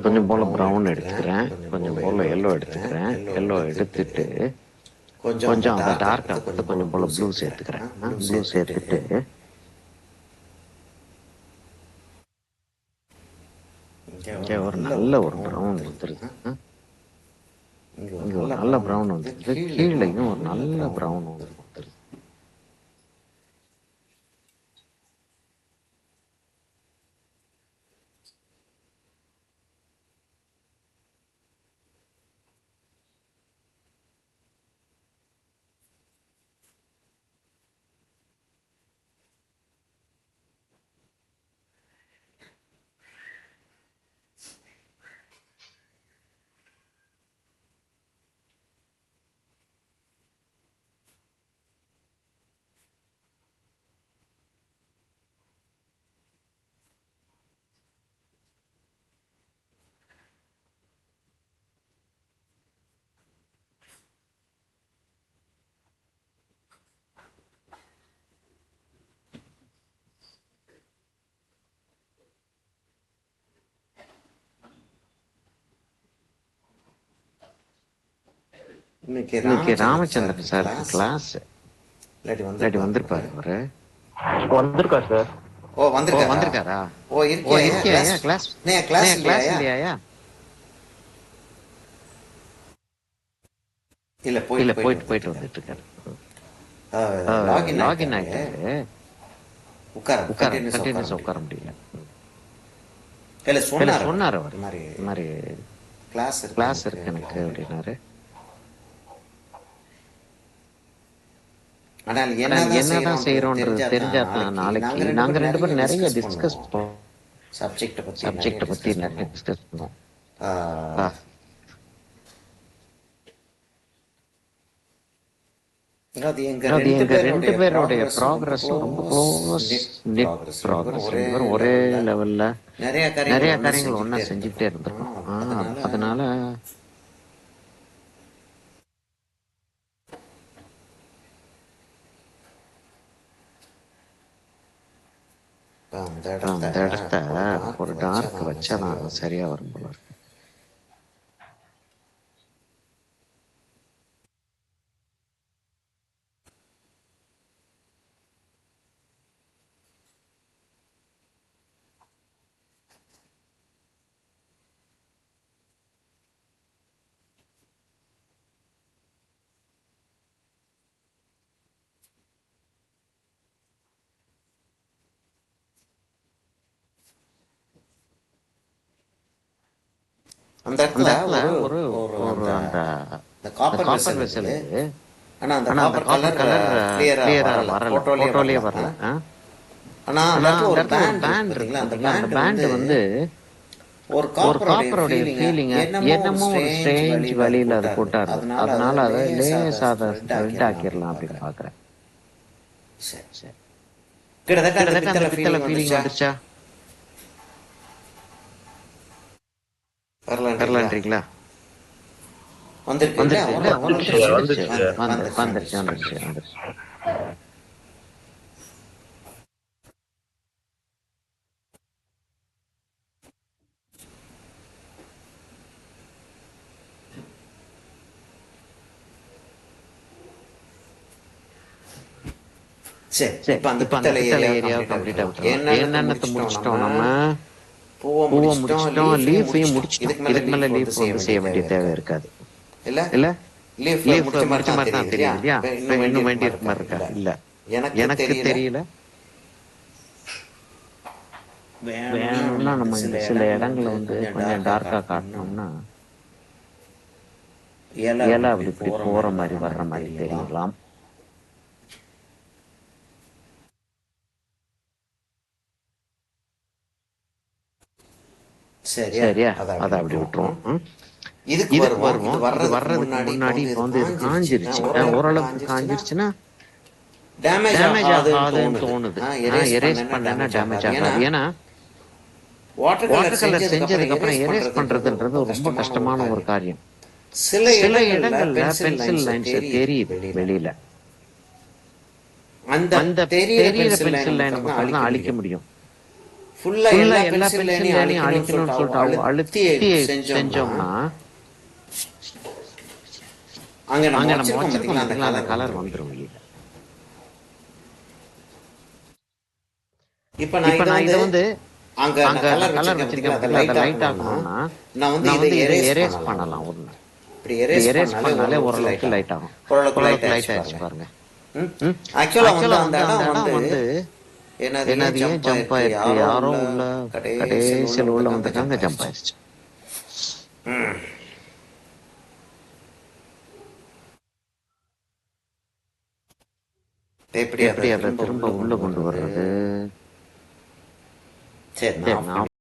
கொஞ்சம் போல ப்ரௌன் எடுத்துக்கிறேன், கொஞ்சம் போல எல்லோ எடுத்துக்கிறேன். எல்லோ எடுத்துட்டு கொஞ்சம் அதை டார்க் ஆகிறது கொஞ்சம் போல ப்ளூ சேர்த்துக்கிறேன். ப்ளூ சேர்த்துட்டு இங்க ஒரு நல்ல ஒரு ப்ரௌன் வந்துருது. இங்க ஒரு நல்ல ப்ரௌன் வந்துருது. கீழேயும் ஒரு நல்ல ப்ரௌன் வந்துருது. இன்னைக்கு ராமச்சந்திரன் சார் கிளாஸ் இல்லாட்டி வந்திருப்பாரு அவரு. வந்திருக்கா சார்? வந்திருக்காரா? இருக்கியா கிளாஸ்? கிளாஸ் இல்லையா? இல்ல இல்ல போயிட்டு வந்துட்டு இருக்காரு. லாகின் ஆயிட்டாரு. கண்டினியூஸ் உட்கார முடியல. சொன்னாரு அவர் இந்த மாதிரி கிளாஸ் இருக்கு எனக்கு அப்படின்னாரு. ஆனால் ஆனால் என்னதான் என்னதான் செய்யறோன்றது செய்யறோன்றது தெரிஞ்சா தெரிஞ்சாதான் தான் நாளைக்கு நாளைக்கு நாங்க நாங்க ரெண்டு ரெண்டு பேரும் பேரும் நிறைய நிறைய டிஸ்கஸ் டிஸ்கஸ் பண்ணுவோம். சப்ஜெக்டை பத்தி நிறைய சப்ஜெக்ட பத்தி டிஸ்கஸ் நிறைய பண்ணுவோம். டிஸ்கஸ் பண்ணுவோம். ஆஹ், அது எங்க அது ரெண்டு எங்க ரெண்டு பேருடைய பேருடைய ப்ராக்ரஸும் ரொம்ப ப்ராக்ரஸும் ரொம்ப close close net net progress. ரெண்டு பேரும் ப்ராக்ரஸ். ஒரே ரெண்டு பேரும் ஒரே லெவல்ல லெவல்ல நிறைய நிறைய காரியங்கள் ஒண்ணா காரியங்கள் ஒண்ணா செஞ்சுக்கிட்டே செஞ்சுக்கிட்டே இருந்திருக்கோம். இருந்திருக்கோம். அதனால அதனால அந்த அந்த இடத்த ஒரு டார்க் வச்சா நான் சரியா வரும் போல இருக்கு. அந்த அந்த இடத்துல இடத்துல ஒரு ஒரு ஒரு ஒரு அந்த அந்த காப்பர் காப்பர் வெசல் வெசல் இருக்குது. இருக்கு. ஆனா அந்த ஆனா அந்த காப்பர் காப்பர் கலர் கலர் கிளியரா கிளியரா வரல, வரல, போட்டோலயே போட்டோலயே வரல. வரல. ஆனா அந்த ஆனா இடத்துல அந்த ஒரு இடத்துல ஒரு பேண்ட் இருக்கு பேண்ட் இருக்கு பாத்தீங்களா? அந்த பாத்தீங்களா? அந்த பேண்ட் பேண்ட் வந்து ஒரு ஒரு காப்பருடைய காப்பருடைய ஃபீலிங்க என்னமோ ஒரு ஒரு ஸ்ட்ரேஞ்ச் ஸ்ட்ரேஞ்ச் வழியில அது வழியில அது போட்டாரு. போட்டாரு. அதனால அதனால அதை அதை லேசா அதை லேசா அதை ஸ்ப்ரெட் ஸ்ப்ரெட் ஆக்கிடலாம் ஆக்கிடலாம் அப்படின்னு அப்படின்னு பாக்குறேன். பாக்குறேன். சரி, சரி, கிட்டத்தட்ட அந்த கிட்டத்தட்ட அந்த பித்தளை பித்தளை ஃபீலிங் ஃபீலிங் வந்துச்சா? வந்துருச்சா? வரலன்றீங்களா? வரலன்றீங்களா? வந்திருக்கு இல்ல, வந்துருச்சு இல்ல, ஓரளவுக்கு ஓரளவுக்கு வந்துருச்சு. வந்துருச்சு. வந்துருச்சு வந்துருச்சு வந்துருச்சு. வந்துருச்சு வந்துருச்சு. சரி, சரி, இப்ப அந்த இப்ப அந்த பித்தளை பித்தளை ஏரியாவை ஏரியாவை கம்ப்ளீட்டா கம்ப்ளீட்டா விட்டுறோம். விட்டுறோம். என்னென்னத்தை என்னென்னத்தை முடிச்சிட்டோம் முடிச்சிட்டோம் நம்ம? நம்ம? பூவை பூவை முடிச்சிட்டோம், முடிச்சிட்டோம், லீஃபையும் லீஃபையும் முடிச்சிட்டோம். முடிச்சிட்டோம். இதுக்கு இதுக்கு மேல மேல லீஃப் லீஃப் வந்து செய்ய வேண்டிய தேவை இருக்காது. இருக்காது. இல்ல, இல்ல, லீஃப் லீஃப் முடிச்ச மாதிரி முடிச்ச தான் மாதிரி தான் தெரியுது இல்லையா? தெரியுது இல்லையா? இப்ப இப்ப இன்னும் வேண்டி இன்னும் இருக்க வேண்டி மாதிரி இருக்க இருக்கா? மாதிரி இருக்கா? இல்ல, இல்ல, எனக்கு எனக்கு தெரியல. தெரியல. வேணும்னா நம்ம சில இந்த சில இடங்களை இடங்களை வந்து கொஞ்சம் கொஞ்சம் டார்க்கா டார்க்கா காட்டணும்னா காட்டணும்னா இலை இலை அப்படி அப்படி இப்படி போற போற மாதிரி மாதிரி வர்ற வர்ற மாதிரி மாதிரி தெரியலாம். தெரியலாம். சரியா? சரியா? அதை அதை அப்படி அப்படி விட்டுருவோம். விட்டுருவோம். இதுக்கு இதுக்கு வருவோம். இது வருவோம். இது வர்றதுக்கு வர்றதுக்கு முன்னாடி முன்னாடி இப்ப வந்து இது காஞ்சிருச்சு. ஓரளவுக்கு ஓரளவுக்கு காஞ்சிருச்சுன்னா காஞ்சிருச்சுன்னா டேமேஜ் டேமேஜ் ஆகாதுன்னு ஆகாதுன்னு தோணுது. தோணுது. எரேஸ் எரேஸ் பண்ணேன்னா பண்ணேன்னா டேமேஜ் டேமேஜ் ஆகாது. ஏன்னா ஆகாது. ஏன்னா வாட்டர் கலர் வாட்டர் கலர் செஞ்சதுக்கு செஞ்சதுக்கு அப்புறம் அப்புறம் எரேஸ் பண்றதுன்றது பண்றதுன்றது ரொம்ப ரொம்ப கஷ்டமான ஒரு கஷ்டமான ஒரு காரியம். காரியம். சில சில இடங்கள்ல இடங்கள்ல பென்சில் பென்சில் லைன்ஸ் லைன்ஸ் தெரியுது தெரியுது வெளியில. வெளியில. அந்த அந்த தெரியிற தெரியிற பென்சில் லைனை பென்சில் லைனை மட்டும் தான் மட்டும் அழிக்க தான் அழிக்க முடியும். முடியும். ஃபுல்லா ஃபுல்லா எல்லா எல்லா பென்சில் பென்சில் லைனையும் லைனையும் அழிக்கணும்னு அழிக்கணும்னு சொல்லிட்டு சொல்லிட்டு அழுத்தி அழுத்தி செஞ்சோம்னா செஞ்சோம்னா அங்க நம்ம அங்க நம்ம வச்சிருக்கோம் வச்சிருக்கோம் பாத்தீங்களா, அந்த பாத்தீங்களா, அந்த கலர் கலர் வந்துரும். வந்துரும் வெளியில. இப்ப நான் இப்ப இதை நான் வந்து இதை வந்து அங்க அங்க நான் நான் கலர் கலர் வச்சிருக்கேன் வச்சிருக்கேன் பாத்தீங்களா, அதை பாத்தீங்களா, அதை லைட் லைட் ஆக்கணும்னா ஆக்கணும்னா நான் வந்து நான் இதை வந்து இதை எரேஸ் எரேஸ் பண்ணலாம். பண்ணலாம். ஒரு இப்படி இப்படி எரேஸ் எரேஸ் பண்ணாலே பண்ணாலே ஓரளவுக்கு ஓரளவுக்கு லைட் லைட் ஆகும். ஆகும். ஓரளவுக்கு லைட் ஓரளவுக்கு ஆயிடுச்சு லைட் ஆயிடுச்சு பாருங்க. பாருங்க. ஆக்சுவலா வந்து ஆக்சுவலா அந்த வந்து அந்த இடம் இடம் வந்து வந்து என்னது ஏன் என்னது ஏன் ஜம்ப் ஜம்ப் ஆயிருக்கு, ஆயிருக்கு? யாரோ யாரோ உள்ள உள்ள கடைசியில் உள்ள கடைசியில் உள்ள வந்திருக்காங்க, ஜம்ப் வந்திருக்காங்க, ஜம்ப் ஆயிடுச்சு. ஆயிடுச்சு. எப்படி அதை எப்படி அதை திரும்ப திரும்ப உள்ள உள்ள கொண்டு கொண்டு வர்றது? வர்றது? சரி, சரி, நான் நான்